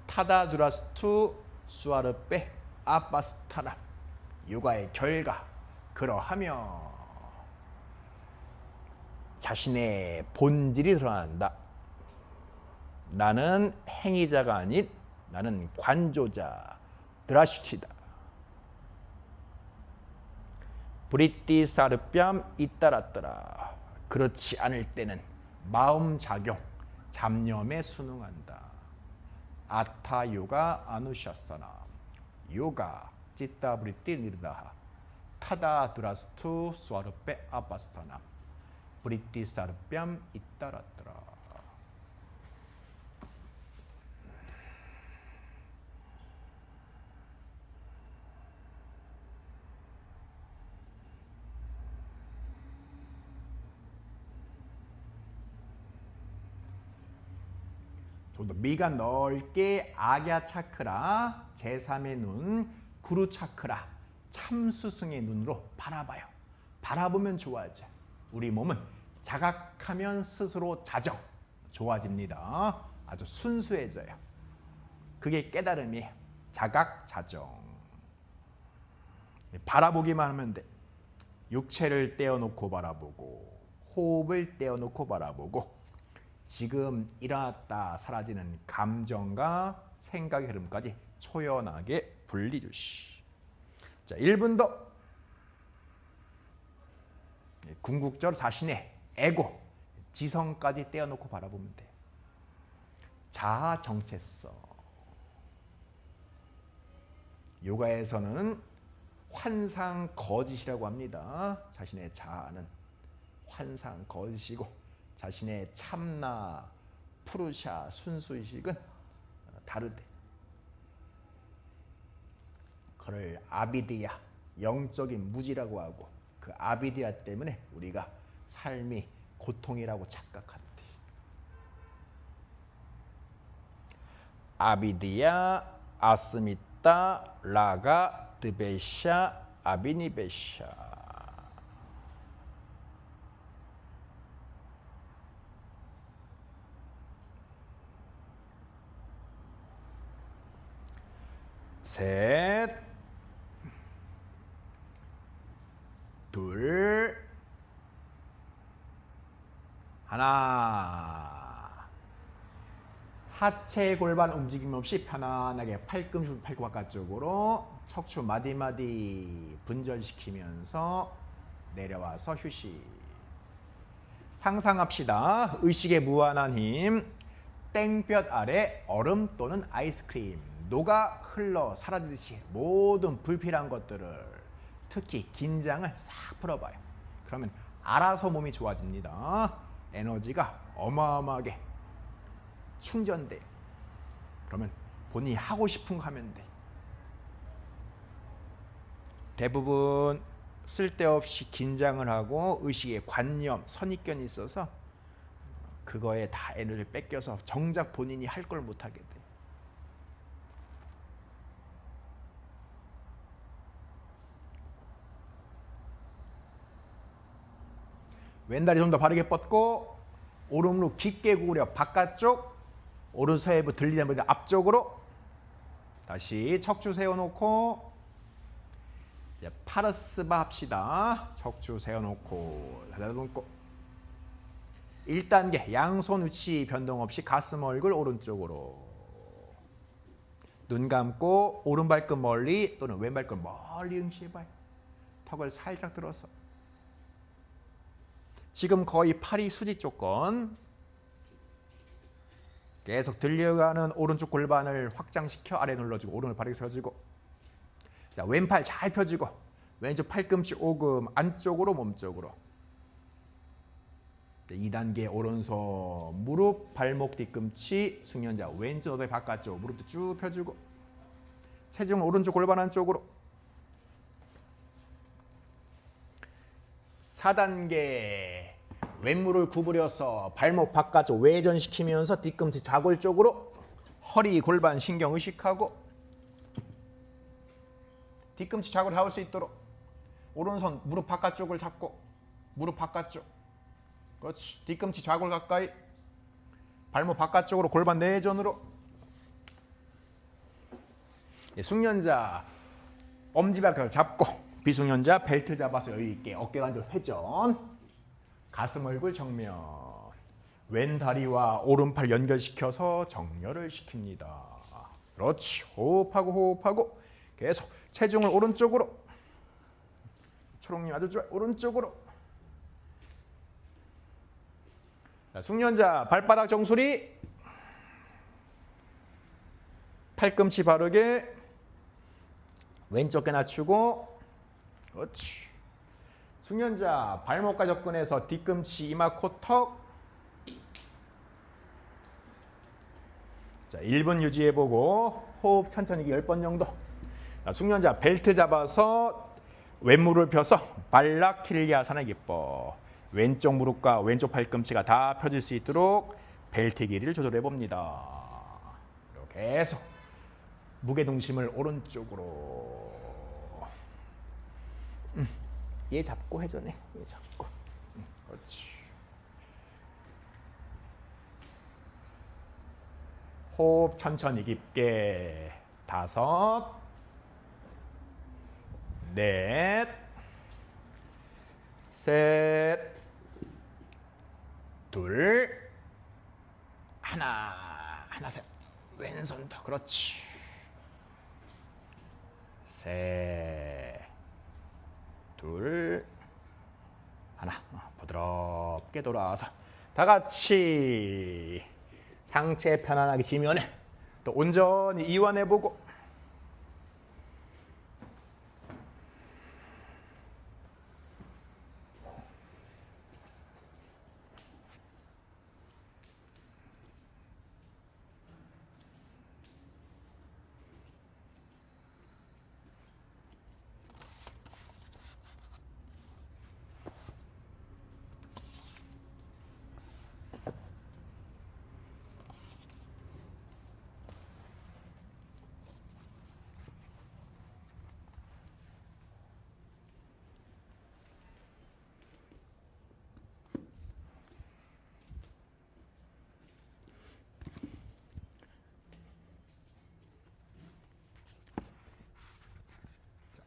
Speaker 1: 타다 두라스투 수아르페 아빠스타나. 요가의 결과, 그러하며 자신의 본질이 드러난다. 나는 행위자가 아닌 나는 관조자, 드라슈티다. 브릿디사르뺨 잇따랐더라. 그렇지 않을 때는 마음작용, 잡념에 순응한다. 아타 요가 아누샤사나 요가 찌따 브릿디 니르다하 타다 드라스투 수아르페 아바스타나 브릿디사르뺨 잇따랐더라. 좀 더 미간 넓게 아갸 차크라, 제3의 눈, 구루 차크라, 참스승의 눈으로 바라봐요. 바라보면 좋아져. 우리 몸은 자각하면 스스로 자정, 좋아집니다. 아주 순수해져요. 그게 깨달음이에요. 자각, 자정. 바라보기만 하면 돼. 육체를 떼어놓고 바라보고, 호흡을 떼어놓고 바라보고, 지금 일어났다 사라지는 감정과 생각의 흐름까지 초연하게 분리주시. 자, 1분 더. 궁극적으로 자신의 에고, 지성까지 떼어놓고 바라보면 돼. 자아 정체성. 요가에서는 환상 거짓이라고 합니다. 자신의 자아는 환상 거짓이고 자신의 참나, 푸르샤, 순수의식은 다르대. 그걸 아비디야, 영적인 무지라고 하고 그 아비디야 때문에 우리가 삶이 고통이라고 착각한대. 아비디야, 아스미타, 라가, 드베샤, 아비니베샤. 셋, 둘, 하나. 하체 골반 움직임 없이 편안하게 팔꿈치 팔꿈 바깥쪽으로 척추 마디마디 분절시키면서 내려와서 휴식. 상상합시다. 의식의 무한한 힘. 땡볕 아래 얼음 또는 아이스크림 녹아 흘러 사라지듯이 모든 불필요한 것들을, 특히 긴장을 싹 풀어봐요. 그러면 알아서 몸이 좋아집니다. 에너지가 어마어마하게 충전돼요. 그러면 본인이 하고 싶은 거 하면 돼. 대부분 쓸데없이 긴장을 하고 의식에 관념, 선입견이 있어서 그거에 다 에너지를 뺏겨서 정작 본인이 할 걸 못하게 돼. 왼다리 좀 더 바르게 뻗고 오른 무릎 깊게 구부려 바깥쪽, 오른 서해부 들리는 분들 앞쪽으로. 다시 척추 세워놓고 이제 파르스바 합시다. 척추 세워놓고 다다듬고 1단계 양손 위치 변동 없이 가슴 얼굴 오른쪽으로. 눈 감고 오른 발끝 멀리 또는 왼 발끝 멀리 응시해봐요. 턱을 살짝 들어서. 지금 거의 팔이 수직 조건. 계속 들려가는 오른쪽 골반을 확장시켜 아래 눌러주고 오른을 바르게 세워주고. 자, 왼팔 잘 펴주고 왼쪽 팔꿈치 오금 안쪽으로 몸쪽으로. 2단계 오른손 무릎 발목 뒤꿈치 숙련자 왼쪽 엉덩이 바깥쪽 무릎도 쭉 펴주고 체중 오른쪽 골반 안쪽으로. 4단계 왼무를 구부려서 발목 바깥쪽 외전시키면서 뒤꿈치 좌골 쪽으로. 허리 골반 신경 의식하고 뒤꿈치 좌골 닿을 수 있도록 오른손 무릎 바깥쪽을 잡고 무릎 바깥쪽. 그렇지. 뒤꿈치 좌골 가까이. 발목 바깥쪽으로 골반 내전으로. 숙련자 엄지발가락 잡고 비숙련자 벨트 잡아서 여유있게 어깨 관절 회전. 가슴 얼굴 정면. 왼 다리와 오른팔 연결시켜서 정렬을 시킵니다. 그렇지. 호흡하고 호흡하고 계속 체중을 오른쪽으로. 초롱님 아주 좋아. 오른쪽으로. 자, 숙련자 발바닥 정수리. 팔꿈치 바르게. 왼쪽 게 낮추고. 그렇지. 숙련자 발목과 접근해서 뒤꿈치, 이마, 코, 턱. 자, 1분 유지해보고 호흡 천천히 10번 정도. 자, 숙련자 벨트 잡아서 왼무릎을 펴서 발락틸리아산의 기법. 왼쪽 무릎과 왼쪽 팔꿈치가 다 펴질 수 있도록 벨트 길이를 조절해 봅니다. 계속 무게중심을 오른쪽으로. 얘 잡고 회전해. 얘 잡고. 그렇지. 호흡 천천히 깊게. 5, 넷, 셋, 둘, 하나, 셋. 왼손 더. 그렇지. 셋, 둘, 하나. 부드럽게 돌아와서 다 같이 상체 편안하게 지면에 또 온전히 이완해보고.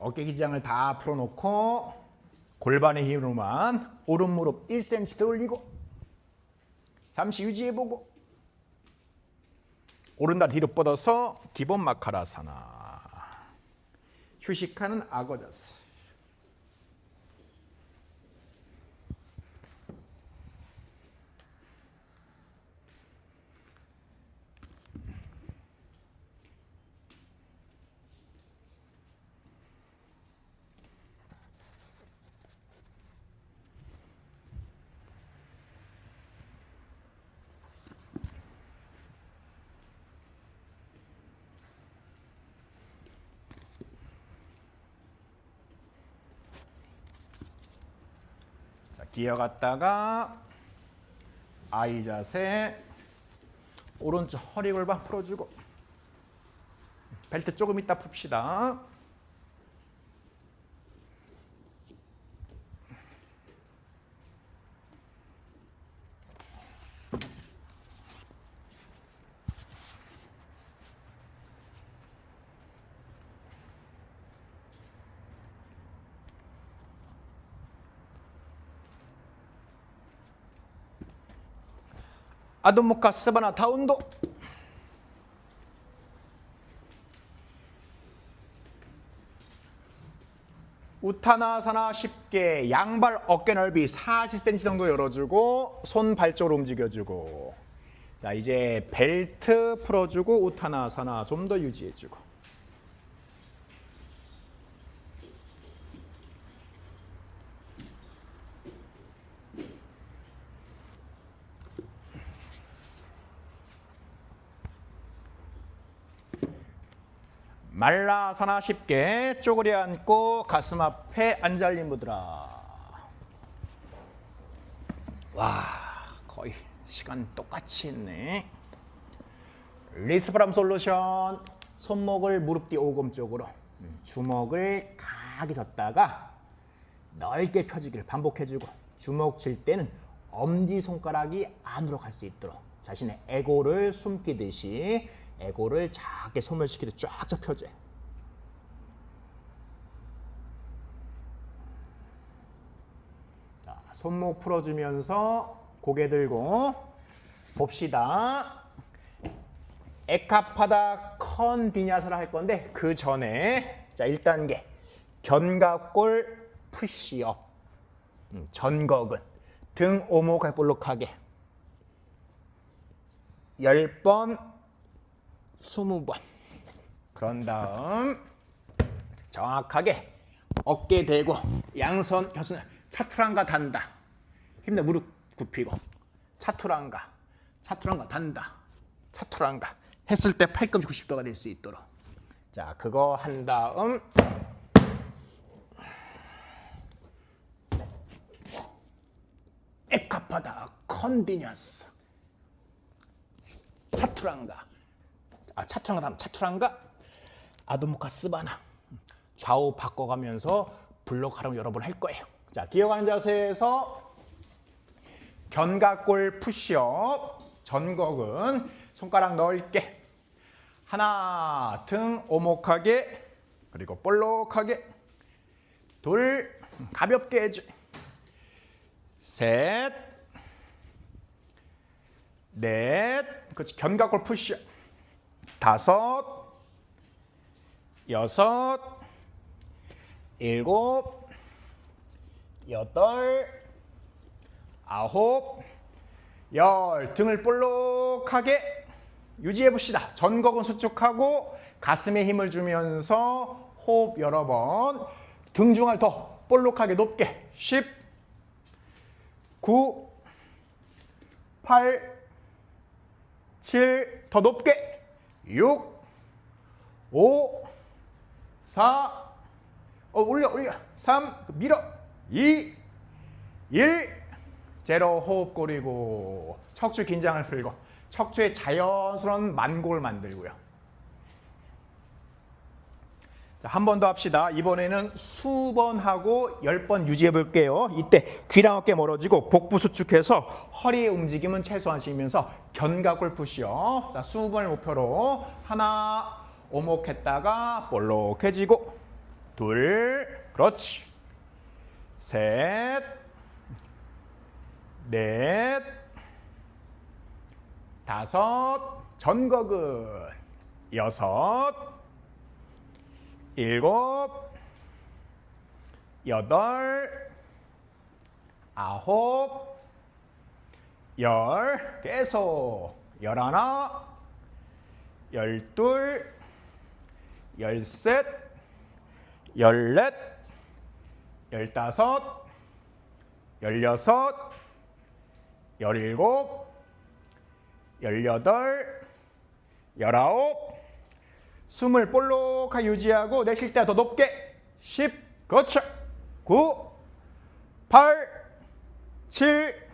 Speaker 1: 어깨 기장을 다 풀어놓고 골반의 힘으로만 오른 무릎 1cm 더 올리고 잠시 유지해보고 오른다리 뒤로 뻗어서 기본 마카라사나. 휴식하는 악어자세. 기어갔다가 아이 자세. 오른쪽 허리 골반 풀어주고 벨트 조금 이따 풉시다. 아도무카 스바나 다운도. 우타나사나 쉽게 양발 어깨 넓이 40cm 정도 열어주고 손 발 쪽으로 움직여주고. 자, 이제 벨트 풀어주고 우타나사나 좀 더 유지해주고. 말라사나 쉽게 쪼그려 앉고 가슴 앞에 앉아올린 무드라. 와, 거의 시간 똑같이 했네. 리스프람 솔루션. 손목을 무릎 뒤 오금 쪽으로, 주먹을 강하게 젓다가 넓게 펴지기를 반복해주고, 주먹 칠 때는 엄지손가락이 안으로 갈 수 있도록 자신의 에고를 숨기듯이 에고를 작게 소멸시키듯 쫙쫙 펴줘요. 자, 손목 풀어주면서 고개 들고 봅시다. 에카파다 컨비냐스를 할 건데 그 전에 자 1단계 견갑골 푸시업 전거근 등 오목하게 볼록하게 10번 20번 그런 다음 정확하게 어깨 대고 양손 겨순 차투랑가 단다 힘내 무릎 굽히고 차투랑가 단다 차투랑가 했을 때 팔꿈치 90도가 될 수 있도록 자 그거 한 다음 에카파다 컨비니언스 차투랑가 차투랑가 다음 차투랑가 아도모카 스바나 좌우 바꿔가면서 블록하라고 여러 번 할 거예요. 자 기어가는 자세에서 견갑골 푸시업 전거근 손가락 넓게 하나 등 오목하게 그리고 볼록하게 둘 가볍게 해줘 셋 넷 그렇지 견갑골 푸시업 다섯 여섯 일곱 여덟 아홉 열 등을 볼록하게 유지해 봅시다. 전거근 수축하고 가슴에 힘을 주면서 호흡 여러 번 등중을 더 볼록하게 높게 10 9 8 7 더 높게 6 5 4 올려 3 밀어 2 1 제로 호흡 고리고 척추 긴장을 풀고 척추의 자연스러운 만골을 만들고요. 자, 한 번 더 합시다. 이번에는 수번 하고 10번 유지해 볼게요. 이때 귀랑 어깨 멀어지고 복부 수축해서 허리의 움직임은 최소화시키면서 견갑골 푸시업. 자, 수번을 목표로 하나 오목했다가 볼록해지고 둘 그렇지 셋 넷 다섯 전거근 여섯 일곱 여덟 아홉 열 계속 열하나 열둘 열셋 열넷 열다섯 열여섯 열일곱 열여덟 열아홉 숨을 볼록하게 유지하고 내쉴 때 더 높게 10 그렇죠 9 8 7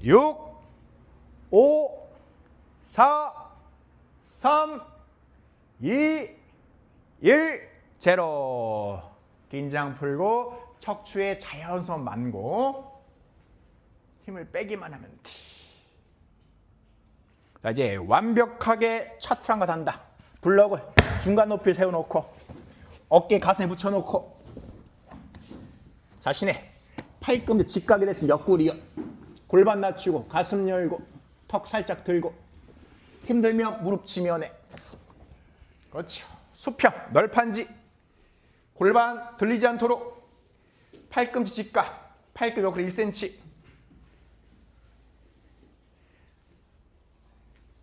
Speaker 1: 6 5 4 3 2 1 제로 긴장 풀고 척추의 자연스러운 만고 힘을 빼기만 하면 돼. 자 이제 완벽하게 차투랑가 단다. 블럭을 중간 높이에 세워놓고 어깨 가슴에 붙여놓고 자신의 팔꿈치 직각이 됐으면 옆구리요. 골반 낮추고 가슴 열고 턱 살짝 들고 힘들면 무릎 지면에 그렇죠. 수평 널판지 골반 들리지 않도록 팔꿈치 직각 팔꿈치 옆으로 1cm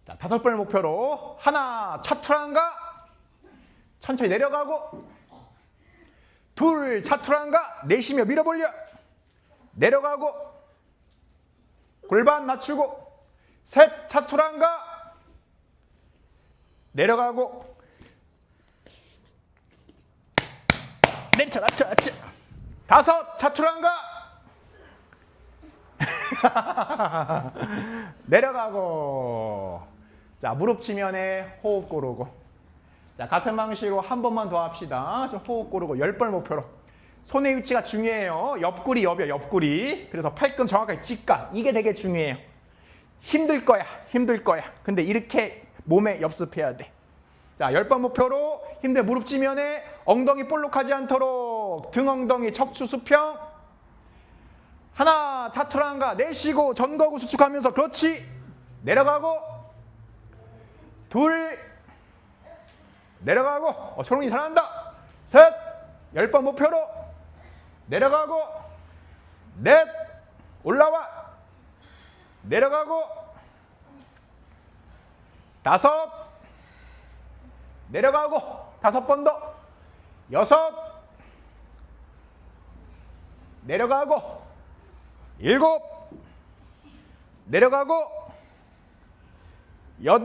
Speaker 1: 자, 5번을 목표로 하나 차투랑가 천천히 내려가고 둘 차투랑가 내쉬며 밀어볼려 내려가고 골반 낮추고 셋 차투랑가 내려가고 내리쳐 낮춰 다섯 차투랑가 내려가고 자 무릎 치면에 호흡 고르고 자 같은 방식으로 한 번만 더 합시다. 좀 호흡 고르고 10번 목표로 손의 위치가 중요해요. 옆구리 옆이야 옆구리. 그래서 팔꿈 정확하게 직각 이게 되게 중요해요. 힘들 거야 근데 이렇게 몸에 엽습해야 돼. 자 10번 목표로 힘들 무릎 지면에 엉덩이 볼록하지 않도록 등 엉덩이 척추 수평 하나 차투랑가 내쉬고 전거구 수축하면서 그렇지 내려가고 둘 내려가고. 초롱이 잘한다. 셋. 10번 목표로. 내려가고. 넷. 올라와. 내려가고. 5. 내려가고. 5번 더. 6. 내려가고. 7. 내려가고. 8.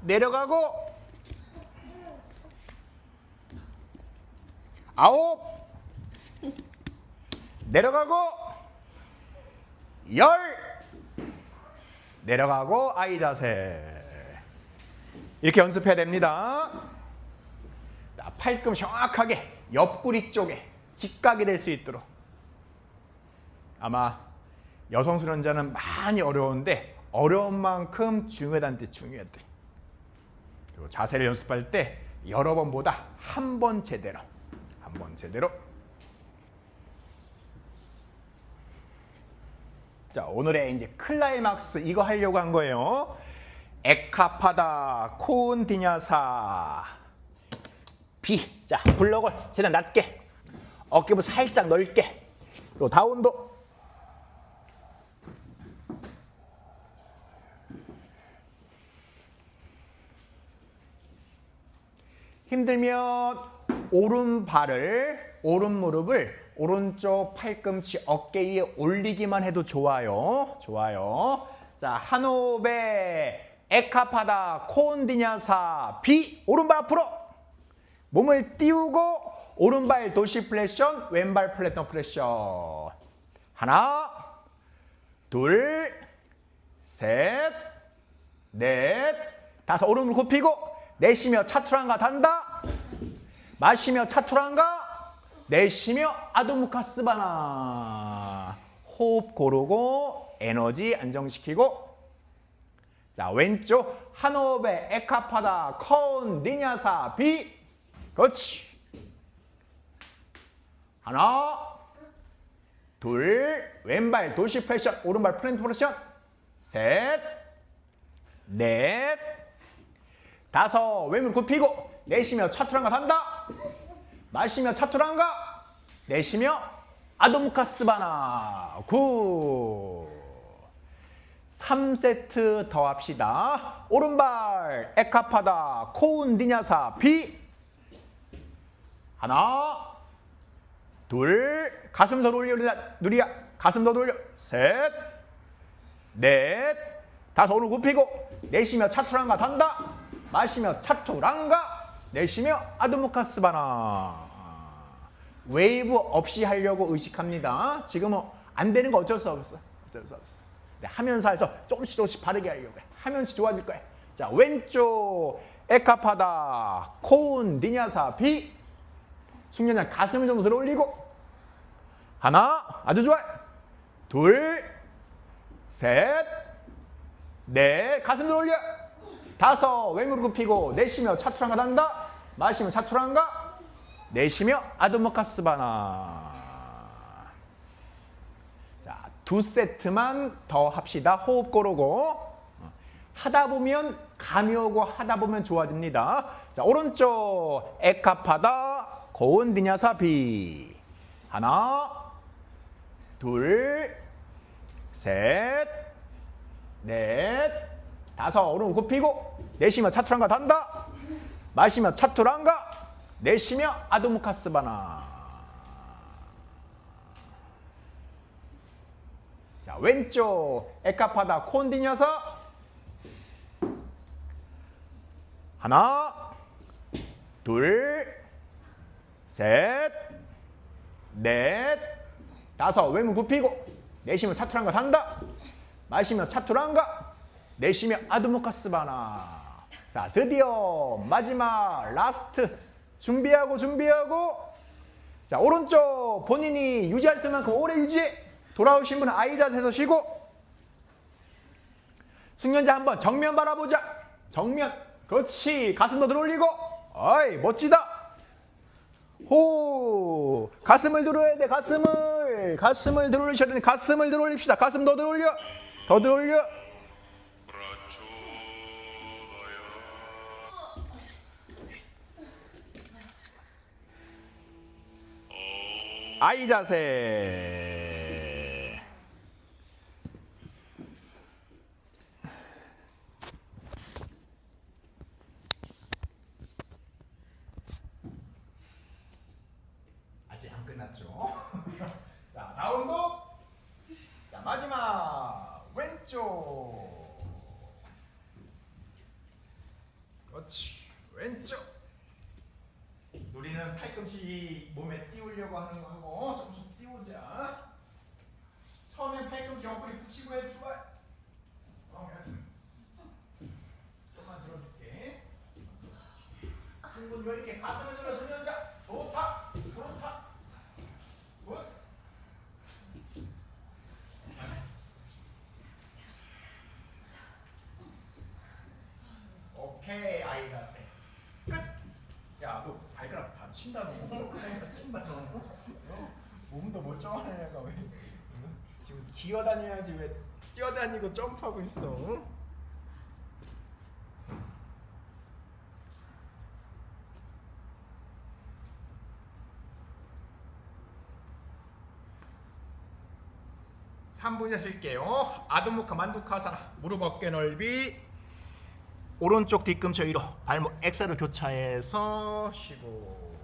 Speaker 1: 내려가고. 9. 내려가고. 10. 내려가고. 아이 자세. 이렇게 연습해야 됩니다. 자, 팔꿈 정확하게 옆구리 쪽에 직각이 될 수 있도록. 아마 여성 수련자는 많이 어려운데 어려운 만큼 중요하다는 뜻. 중요하대. 그리고 자세를 연습할 때 여러 번보다 한 번 제대로. 한 번 제대로. 자, 오늘의 이제 클라이막스 이거 하려고 한 거예요. 에카파다 콘디냐사 비. 자, 블럭을 최대한 낮게, 어깨부 살짝 넓게. 그리고 다운도. 힘들면 오른발을, 오른 무릎을 오른쪽 팔꿈치 어깨 위에 올리기만 해도 좋아요. 좋아요. 자, 한 호흡에 에카파다 콘디냐사 비. 오른발 앞으로 몸을 띄우고 오른발 도시 플렉션, 왼발 플랫턴 플렉션. 하나, 둘, 셋, 넷, 5. 오른 무릎 굽히고 내쉬며 차투랑가 단다. 마시며 차투랑가. 내쉬며 아두무카스바나. 호흡 고르고 에너지 안정시키고. 자, 왼쪽 한 호흡에 에카파다 콘디냐사 비. 그렇지. 하나, 둘, 왼발 도시 플렉션, 오른발 플랜트 플렉션. 셋, 넷, 5. 왼무릎 굽히고 내쉬며 차투랑가 산다. 마시며 차투랑가. 내쉬며 아도무카스바나. 굿. 3세트 더 합시다. 오른발 에카파다 콘디냐사 비. 하나, 둘, 가슴 더 돌려 누리야. 가슴 더 돌려. 셋, 넷, 5. 오른 굽히고 내쉬며 차투랑가 단다. 마시며 차투랑가. 내쉬며 아두무카스바나. 웨이브 없이 하려고 의식합니다. 지금은 안 되는 거 어쩔 수 없어. 어쩔 수 없어. 하면서 해서 조금씩 바르게 하려고 해. 하면서 좋아질 거야. 자, 왼쪽 에카파다 콘디냐사 비. 숙련자 가슴을 좀 들어 올리고. 하나, 아주 좋아. 둘, 셋, 넷, 가슴 들어 올려. 5. 왼무릎 굽히고 내쉬며 차투랑가 단다. 마시며 차투랑가. 내쉬며 아두무카스바나. 자, 2세트만 더 합시다. 호흡 고르고. 하다 보면 감이 오고 하다 보면 좋아집니다. 자, 오른쪽 에카파다 콘디냐사 비. 하나, 둘, 셋, 넷, 5. 오른 굽히고 내쉬며 차투랑가 단다. 마시며 차투랑가. 내쉬며 아두무카스바나. 자, 왼쪽 에카파다 콘디냐사. 하나, 둘, 셋, 넷, 5. 왼무 굽히고 내쉬며 차투랑가 산다. 마시며 차투랑가. 내쉬며 아두무카스바나. 자, 드디어 마지막 라스트. 준비하고. 자, 오른쪽 본인이 유지할 수 있는 만큼 오래 유지해. 돌아오신 분은 아이 자세에서 쉬고. 숙련자 한번 정면 바라보자. 정면. 그렇지. 가슴 더 들어 올리고. 어이, 멋지다. 호. 가슴을 들어야 돼. 가슴을 들어 올리셔야 돼. 가슴을 들어 올립시다. 가슴 더 들어 올려. 더 들어 올려. 아이 자세. 아직 안 끝났죠? 자, 다운도. 자, 마지막 왼쪽. 그렇지. 왼쪽. 우리는 팔꿈치 몸에 띄우려고 하는 거 하고 조금씩 띄우자. 처음엔 팔꿈치 옆구리 붙이고 해. 좋아. 조금만 들어줄게. 친구들 이렇게 가슴을 들어주면 자. 좋다. 좋다. 굿. 오케이. 아이 자세. 끝. 야, 너 발가락 다친다 너. 다친다 너. 몸도 멀쩡한 애가 왜 지금 기어다녀야지 왜 뛰어다니고 점프하고 있어. 3분에 쉴게요. 아드무카 만두카사나. 무릎 어깨 넓이. 오른쪽 뒤꿈치 위로. 발목 X로 교차해서 쉬고.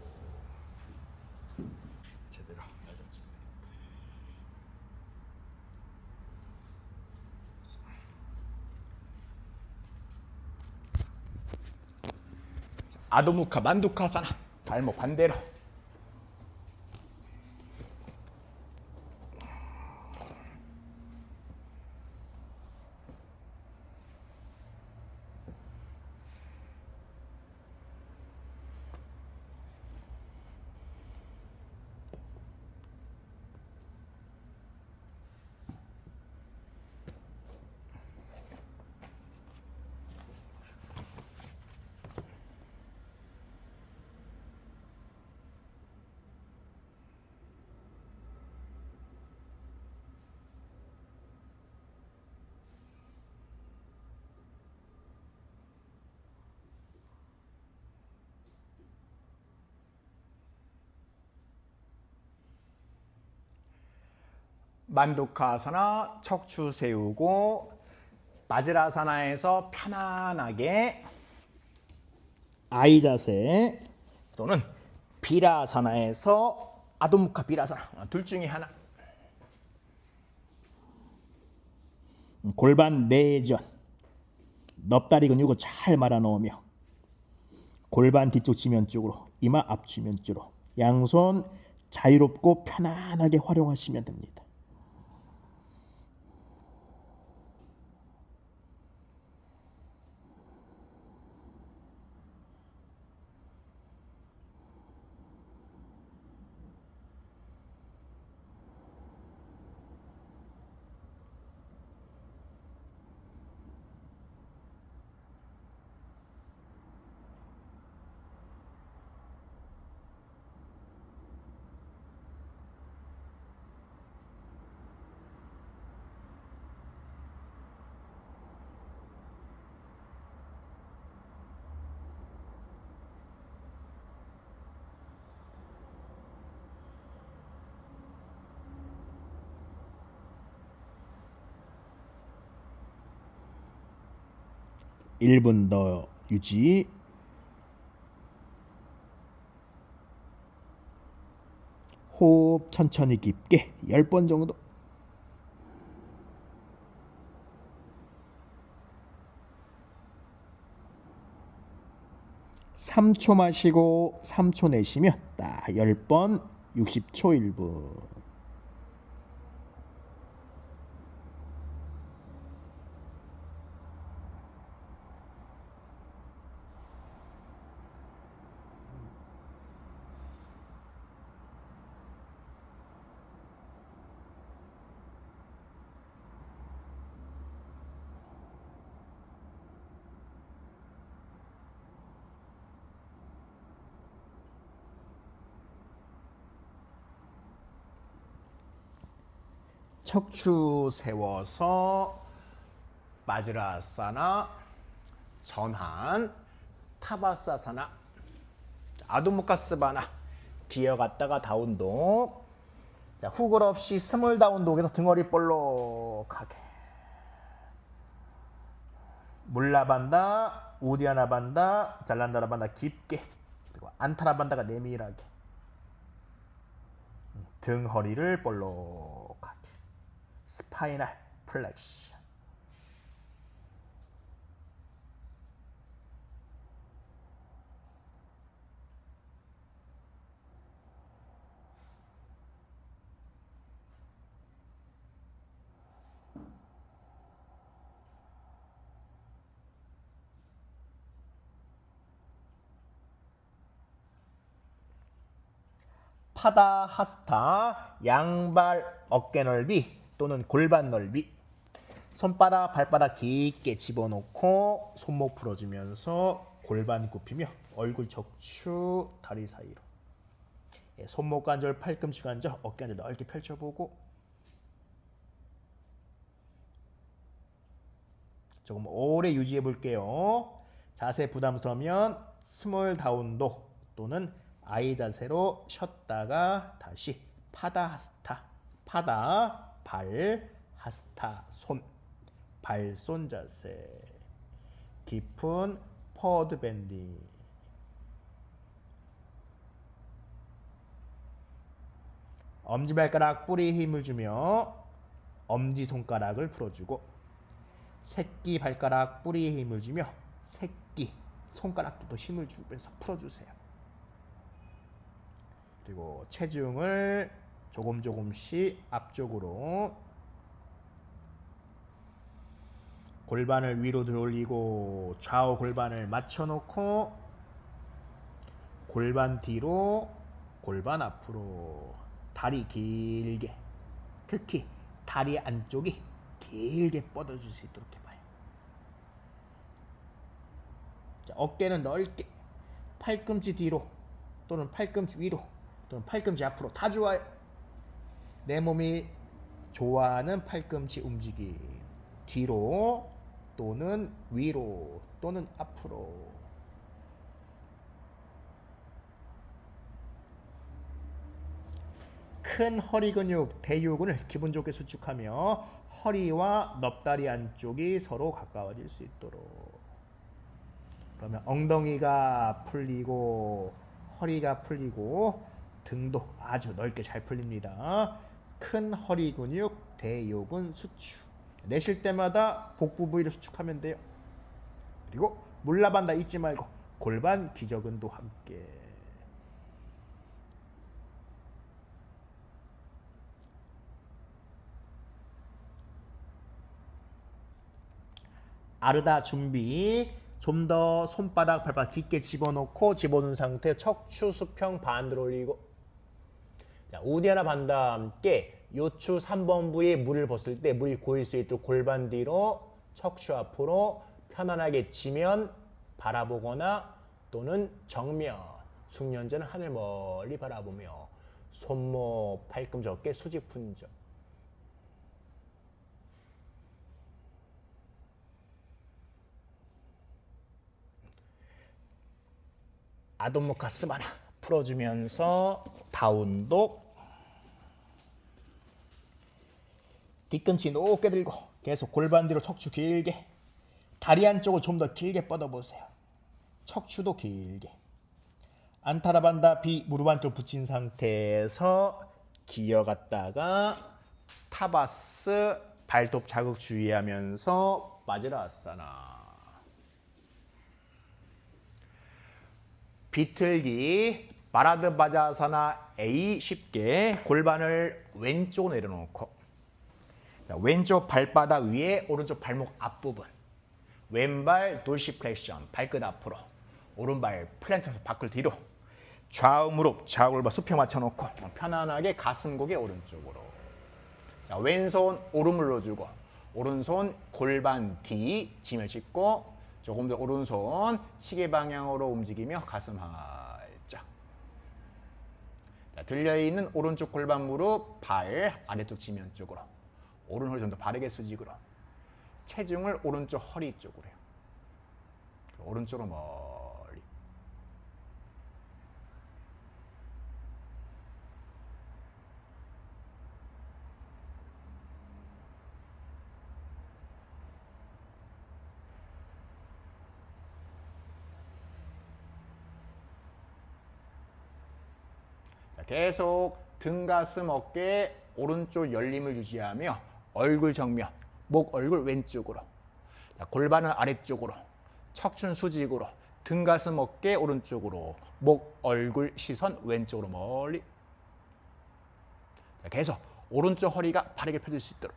Speaker 1: 제대로 날렸지. 아드무카 만두카사나. 발목 반대로. 만두카사나 척추 세우고 바지라사나에서 편안하게 아이 자세 또는 비라사나에서 아도무카 비라사나 둘 중에 하나. 골반 내전 넙다리 근육을 잘 말아 넣으며 골반 뒤쪽 지면 쪽으로 이마 앞 지면 쪽으로 양손 자유롭고 편안하게 활용하시면 됩니다. 일 분 더 유지. 호흡 천천히 깊게 10번 정도. 3초 마시고 3초 내쉬면 딱 10번 60초 1분. 척추 세워서 바지라사나 전환 타바사사나 아도무카스바나 기어갔다가 다운독. 자, 후글 없이 스몰 다운 독에서 등허리 볼록하게. 물라반다, 우디아나 반다, 잘란다라 반다 깊게. 그리고 안타라 반다가 내밀하게. 등허리를 볼록하게. 스파이널 플렉션. 파다 하스타, 양발 어깨 넓이 또는 골반 넓이. 손바닥 발바닥 깊게 집어넣고 손목 풀어주면서 골반 굽히며 얼굴 척추 다리 사이로. 손목 관절 팔꿈치 관절 어깨 관절 넓게 펼쳐보고. 조금 오래 유지해 볼게요. 자세 부담스러우면 스몰 다운도 또는 아이 자세로 쉬었다가 다시 파다 하스타. 파다 발 하스타 손. 발손 자세. 깊은 퍼드 밴딩. 엄지발가락 뿌리에 힘을 주며 엄지손가락을 풀어주고, 새끼 발가락 뿌리에 힘을 주며 새끼 손가락도 더 힘을 주면서 풀어주세요. 그리고 체중을 조금씩 앞쪽으로, 골반을 위로 들어올리고 좌우 골반을 맞춰놓고 골반 뒤로 골반 앞으로. 다리 길게, 특히 다리 안쪽이 길게 뻗어줄 수 있도록 해봐요. 자, 어깨는 넓게, 팔꿈치 뒤로 또는 팔꿈치 위로 또는 팔꿈치 앞으로 다 좋아요. 내 몸이 좋아하는 팔꿈치 움직임. 뒤로 또는 위로 또는 앞으로. 큰 허리 근육 대유근을 기분 좋게 수축하며 허리와 넙다리 안쪽이 서로 가까워질 수 있도록. 그러면 엉덩이가 풀리고 허리가 풀리고 등도 아주 넓게 잘 풀립니다. 큰 허리 근육 대요근 수축. 내쉴 때마다 복부 부위를 수축하면 돼요. 그리고 물라반다 잊지 말고 골반 기저근도 함께. 아르다 준비. 좀 더 손바닥 발바닥 깊게 집어넣고 집어넣은 상태 척추 수평 반대로 올리고. 자, 우디아나 반다와 함께 요추 3번 부위에 물을 벗을 때 물이 고일 수 있도록 골반 뒤로 척추 앞으로 편안하게 지면 바라보거나 또는 정면 숙련자는 하늘 멀리 바라보며 손목 팔꿈치 어깨 수직 분정. 아도무카 스마나 풀어주면서 다운독. 뒤꿈치 높게 들고 계속 골반 뒤로 척추 길게. 다리 안쪽을 좀 더 길게 뻗어보세요. 척추도 길게. 안타라반다 비 무릎 안쪽 붙인 상태에서 기어갔다가 타바스 발톱 자극 주의하면서 바지라아사나. 비틀기 마라드 바자사나 A 쉽게 골반을 왼쪽으로 내려놓고, 자, 왼쪽 발바닥 위에 오른쪽 발목 앞부분, 왼발 돌시플렉션 발끝 앞으로, 오른발 플랜트에서 밖을 뒤로, 좌우 무릎 좌우 골반 수평 맞춰놓고 편안하게 가슴 고개 오른쪽으로. 자, 왼손 오른물로 주고 오른손 골반 뒤 짐을 짚고 조금 더 오른손 시계 방향으로 움직이며 가슴 활짝. 자, 들려있는 오른쪽 골반 무릎 발 아래쪽 지면 쪽으로. 오른 허리 좀 더 바르게 수직으로. 체중을 오른쪽 허리 쪽으로 해요. 오른쪽으로 멀리. 자, 계속 등, 가슴, 어깨 오른쪽 열림을 유지하며 얼굴 정면, 목, 얼굴 왼쪽으로. 자, 골반은 아래쪽으로, 척추는 수직으로, 등, 가슴, 어깨 오른쪽으로, 목, 얼굴, 시선 왼쪽으로 멀리. 자, 계속 오른쪽 허리가 바르게 펴질 수 있도록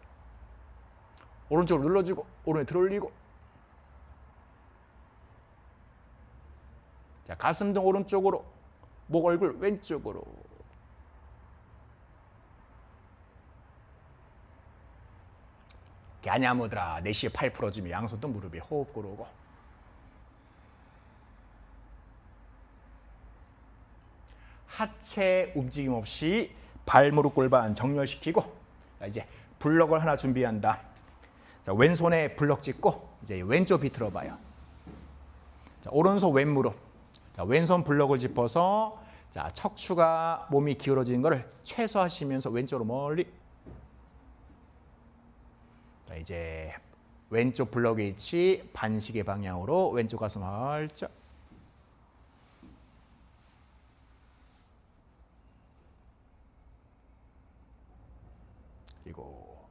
Speaker 1: 오른쪽으로 눌러주고 오른에 들어올리고. 자, 가슴 등 오른쪽으로, 목, 얼굴 왼쪽으로. 갸냐무드라. 내쉬에 팔 풀어주며 양손 또 무릎에 호흡 끌어오고. 하체 움직임 없이 발, 무릎, 골반 정렬시키고. 자, 이제 블럭을 하나 준비한다. 자, 왼손에 블럭 짚고 이제 왼쪽 비틀어 봐요. 자, 오른손 왼무릎. 자, 왼손 블럭을 짚어서 자, 척추가 몸이 기울어지는 것을 최소화하시면서 왼쪽으로 멀리. 자, 이제 왼쪽 블럭의 위치 반시계 방향으로 왼쪽 가슴 활짝. 그리고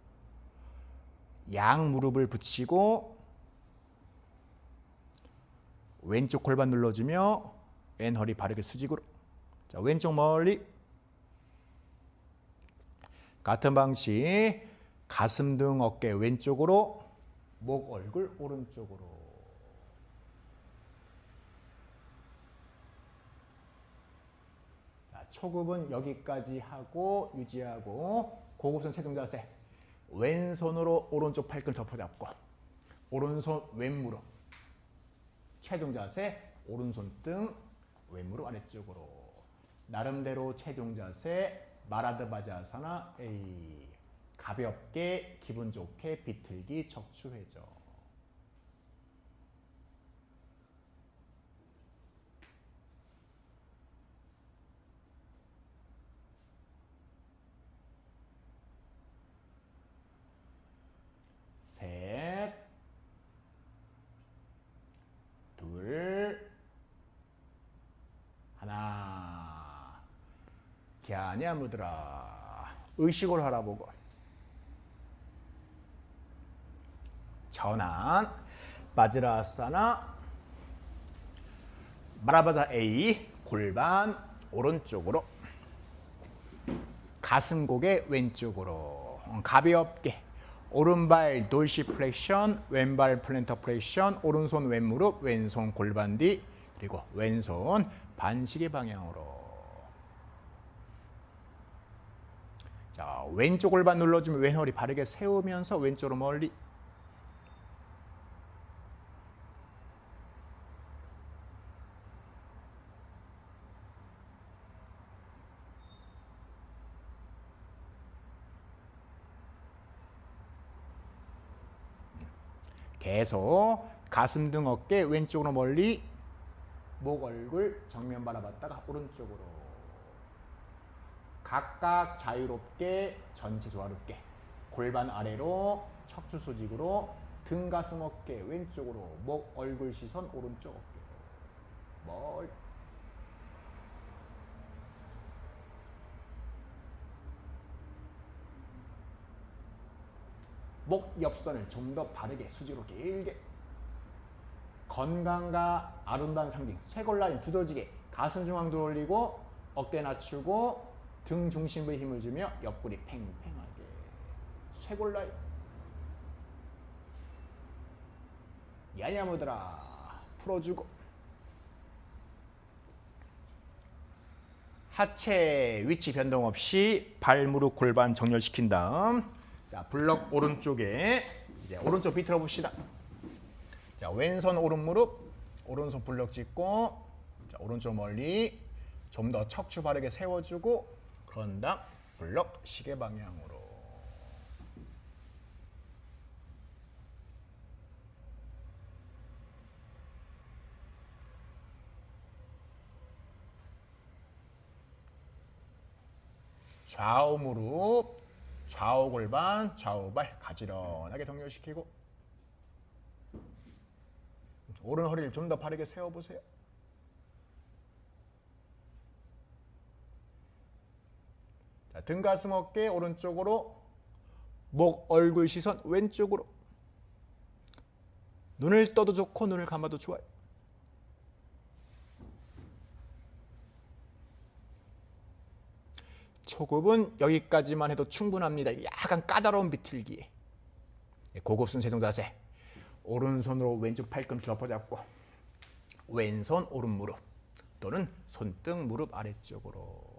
Speaker 1: 양 무릎을 붙이고 왼쪽 골반 눌러주며 왼 허리 바르게 수직으로. 자, 왼쪽 멀리. 같은 방식 가슴 등 어깨 왼쪽으로, 목, 얼굴 오른쪽으로. 자, 초급은 여기까지 하고 유지하고, 고급선 체중 자세. 왼손으로 오른쪽 팔끈 덮어잡고 오른손 왼무릎. 체중 자세, 오른손 등 왼무릎 아래쪽으로. 나름대로 체중 자세 마라드바자사나 A. 가볍게 기분 좋게 비틀기 척추 회전. 셋, 둘, 하나. 갸냐무드라. 의식을 하라보고. 전환. 바지라아사나. 마라바자 A. 골반 오른쪽으로. 가슴 고개 왼쪽으로. 가볍게. 오른발 돌시 플렉션, 왼발 플랜터 플렉션, 오른손 왼무릎, 왼손 골반 뒤, 그리고 왼손 반시계 방향으로. 자, 왼쪽 골반 눌러주면 왼 허리 바르게 세우면서 왼쪽으로 멀리. 계속 가슴 등 어깨 왼쪽으로 멀리. 목, 얼굴 정면 바라봤다가 오른쪽으로. 각각 자유롭게 전체 조화롭게. 골반 아래로, 척추 수직으로, 등, 가슴, 어깨 왼쪽으로, 목, 얼굴, 시선 오른쪽 어깨로. 멀리. 목 옆선을 좀 더 바르게 수직으로 길게. 건강과 아름다운 상징 쇄골 라인 두드러지게. 가슴 중앙 들어올리고 어깨 낮추고 등 중심부에 힘을 주며 옆구리 팽팽하게. 쇄골 라인. 갸냐무드라. 풀어주고. 하체 위치 변동 없이 발, 무릎, 골반 정렬시킨 다음 자, 블럭 오른쪽에 이제 오른쪽 비틀어 봅시다. 자, 왼손 오른 무릎, 오른손 블럭 짚고 자, 오른쪽 멀리 좀 더 척추 바르게 세워주고 그런 다음 블럭 시계 방향으로. 좌우 무릎, 좌우 골반, 좌우 발 가지런하게 정렬시키고 오른 허리를 좀 더 바르게 세워보세요. 자, 등, 가슴, 어깨 오른쪽으로, 목, 얼굴, 시선 왼쪽으로. 눈을 떠도 좋고 눈을 감아도 좋아요. 초급은 여기까지만 해도 충분합니다. 약간 까다로운 비틀기. 고급순 세종 자세. 오른손으로 왼쪽 팔꿈치 엎어잡고 왼손 오른 무릎 또는 손등 무릎 아래쪽으로.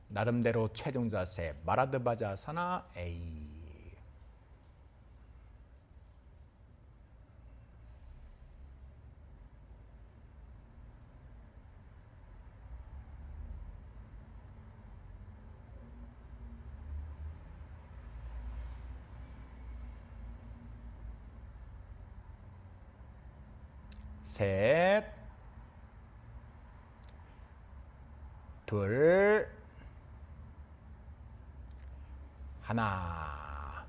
Speaker 1: 나름대로 최종 자세 마라드바자사나 A. 셋, 둘, 하나.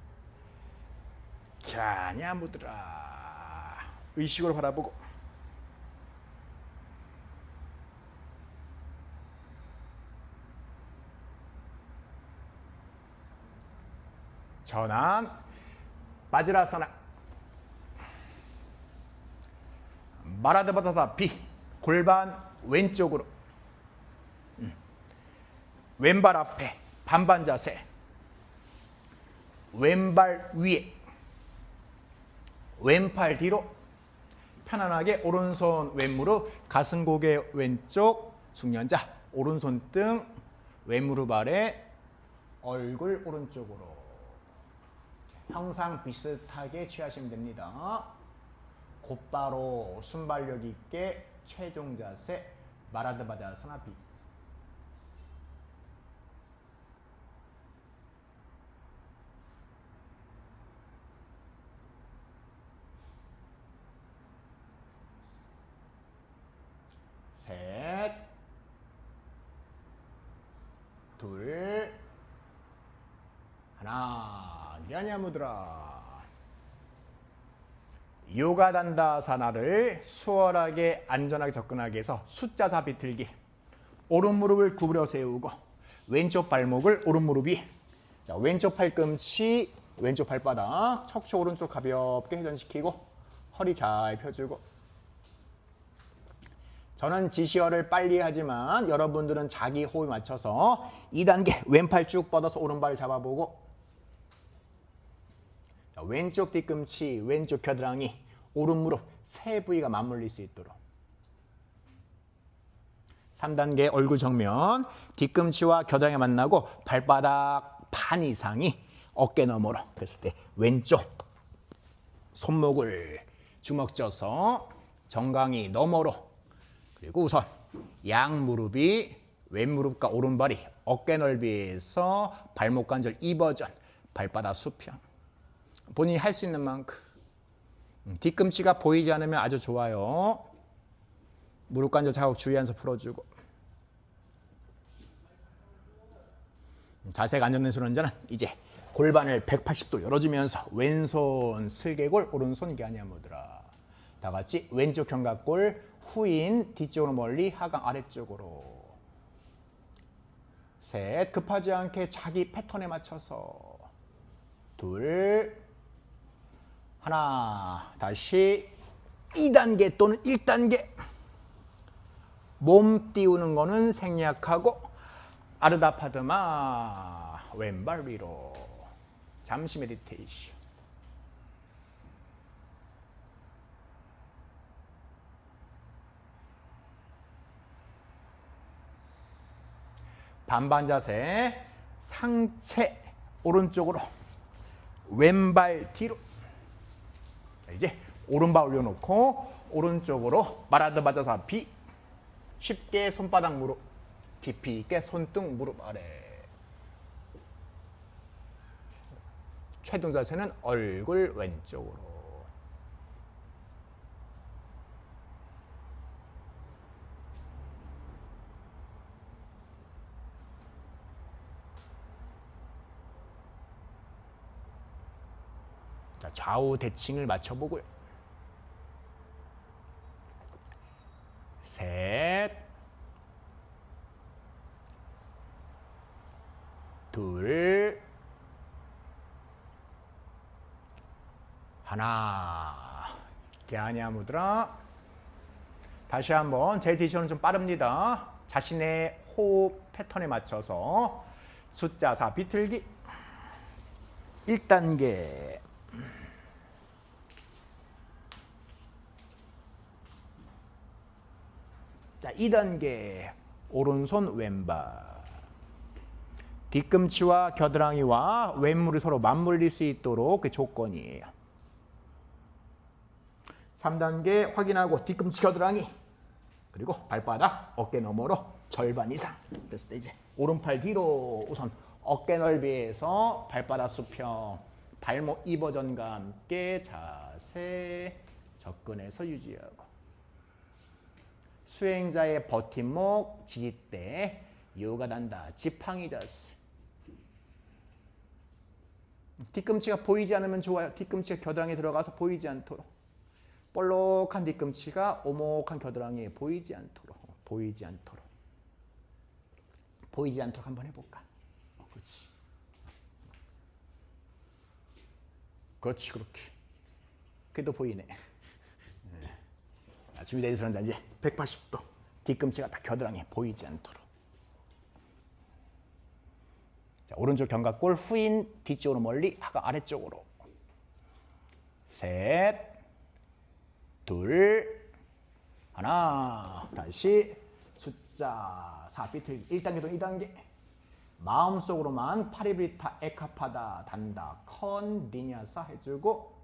Speaker 1: 자, 냐무들아. 의식으로 바라보고. 전환, 바지라사나. 마라드바사사 B. 골반 왼쪽으로. 왼발 앞에 반반 자세. 왼발 위에. 왼팔 뒤로. 편안하게 오른손 왼무릎, 가슴 고개 왼쪽 숙련자. 오른손 등, 왼무릎 아래, 얼굴 오른쪽으로. 형상 비슷하게 취하시면 됩니다. 곧바로 순발력 있게 최종 자세 마라드바자사나 B. 셋, 둘, 하나. 냐냐무드라. 요가 단다사나를 수월하게 안전하게 접근하게 해서 숫자사 비틀기. 오른 무릎을 구부려 세우고 왼쪽 발목을 오른 무릎 위에. 자, 왼쪽 팔꿈치 왼쪽 발바닥, 척추 오른쪽 가볍게 회전시키고 허리 잘 펴주고. 저는 지시어를 빨리 하지만 여러분들은 자기 호흡에 맞춰서 2단계 왼팔 쭉 뻗어서 오른발 잡아보고. 자, 왼쪽 뒤꿈치, 왼쪽 겨드랑이, 오른 무릎 세 부위가 맞물릴 수 있도록. 3단계 얼굴 정면, 뒤꿈치와 겨드랑이 만나고 발바닥 반 이상이 어깨 너머로. 그랬을 때 왼쪽 손목을 주먹 져서 정강이 너머로. 그리고 우선 양 무릎이 왼무릎과 오른발이 어깨 넓이에서 발목 관절 2버전, 발바닥 수평. 본인이 할 수 있는 만큼. 뒤꿈치가 보이지 않으면 아주 좋아요. 무릎 관절 자극 주의하면서 풀어주고. 자세가 안정된 순환자는 이제 골반을 180도 열어주면서 왼손 슬개골, 오른손 갸냐무드라. 다 같이 왼쪽 견갑골 후인 뒤쪽으로 멀리 하강 아래쪽으로. 셋, 급하지 않게 자기 패턴에 맞춰서. 둘, 하나. 다시 2단계 또는 1단계. 몸 띄우는 거는 생략하고 아르다파드마 왼발 위로. 잠시 메디테이션. 반반 자세, 상체 오른쪽으로, 왼발 뒤로. 자, 이제 오른발 올려놓고 오른쪽으로 마라드바자사 B. 쉽게 손바닥 무릎, 깊이 있게 손등 무릎 아래. 최종 자세는 얼굴 왼쪽으로. 자, 좌우 대칭을 맞춰보고요. 셋, 하나. 갸냐무드라. 다시 한번 제 디션은 좀 빠릅니다. 자신의 호흡 패턴에 맞춰서 숫자 4 비틀기. 1단계. 자, 2단계. 오른손 왼발. 뒤꿈치와 겨드랑이와 왼무이 서로 맞물릴 수 있도록 그 조건이에요. 3단계 확인하고 뒤꿈치 겨드랑이 그리고 발바닥 어깨 너머로 절반 이상 됐을 때 이제 오른팔 뒤로 우선 어깨 넓이에서 발바닥 수평 발목 2버전과 함께 자세 접근해서 유지하고 수행자의 버팀목 지지대 요가 단다 지팡이 자세. 뒤꿈치가 보이지 않으면 좋아요. 뒤꿈치가 겨드랑이에 들어가서 보이지 않도록. 볼록한 뒤꿈치가 오목한 겨드랑이에 보이지 않도록. 보이지 않도록 한번 해볼까? 그렇지. 그렇지, 그렇게. 그래도 보이네. 준비되셨습니다. 이제 180도. 뒤꿈치가 딱 겨드랑이에 보이지 않도록. 자, 오른쪽 견갑골 후인 뒤쪽으로 멀리 하가 아래쪽으로. 셋, 둘, 하나. 다시 숫자 4 비틀기. 1단계 또 2단계. 마음속으로만 파리브리타 에카파다 단다 컨디냐사 해주고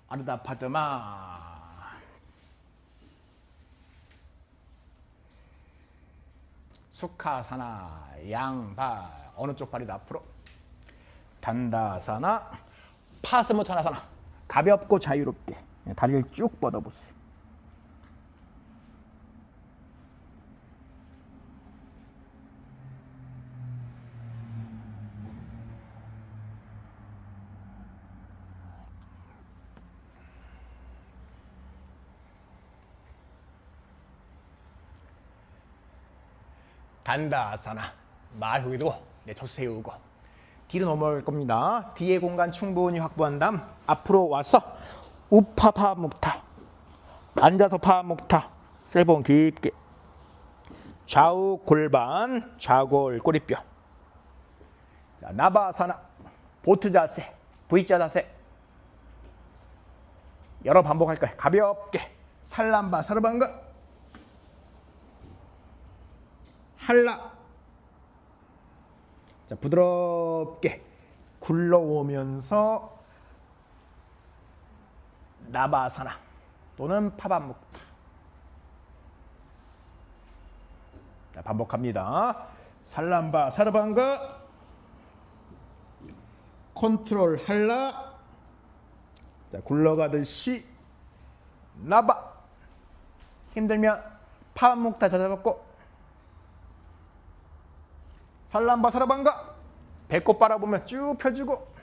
Speaker 1: 아르다 파드마. 수카사나 양발 어느 쪽 발이 앞으로 단다사나 파스무타나사나 가볍고 자유롭게 다리를 쭉 뻗어보세요. 단다아사나 말 후기 두고 내첫 세우고 뒤로 넘어갈 겁니다. 뒤에 공간 충분히 확보한 다음 앞으로 와서 우파 파묵타 앉아서 파묵타 세번 깊게 좌우 골반 좌골 꼬리뼈. 자, 나바아사나 보트 자세 V자 자세 여러 반복할 거예요. 가볍게 살람바 사르방가 할라. 자, 부드럽게 굴러오면서 나바아사나 또는 파반묵타. 자, 반복합니다. 살람바 사르방가 컨트롤 할라. 자, 굴러가듯이 나바. 힘들면 파반묵타 찾아잡고 살람바 사라방가 배꼽 바라보며 쭉 펴주고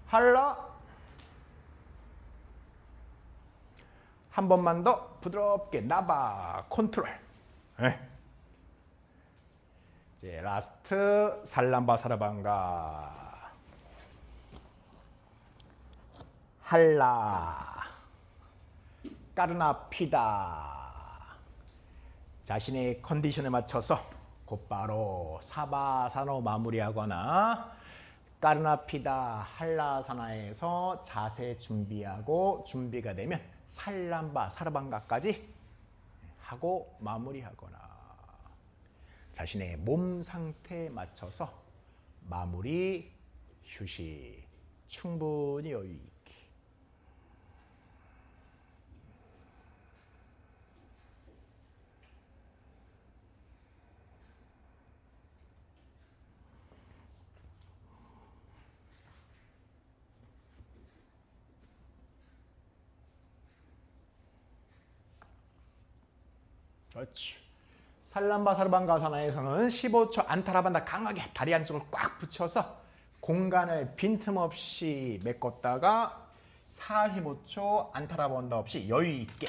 Speaker 1: 할라. 한 번만 더 부드럽게 나바 컨트롤. 이제 라스트 살람바 사라방가 할라 까르나 피다. 자신의 컨디션에 맞춰서 곧바로 사바사나로 마무리하거나 까르나피다 할라사나에서 자세 준비하고 준비가 되면 살람바 사르방가까지 하고 마무리하거나 자신의 몸 상태에 맞춰서 마무리 휴식 충분히 여유 있게. 그렇지. 살람바 사르방가사나에서는 15초 안타라반다 강하게 다리 안쪽을 꽉 붙여서 공간을 빈틈없이 메꿨다가 45초 안타라반다 없이 여유 있게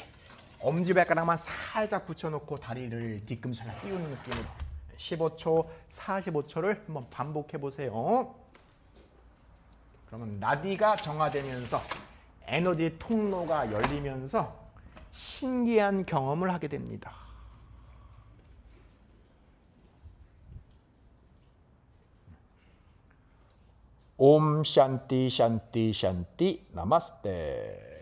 Speaker 1: 엄지발가락만 살짝 붙여놓고 다리를 뒤꿈치에 띄우는 느낌으로 15초, 45초를 한번 반복해 보세요. 그러면 나디가 정화되면서 에너지 통로가 열리면서 신기한 경험을 하게 됩니다. 옴 샨띠 샨띠 샨띠 나마스테.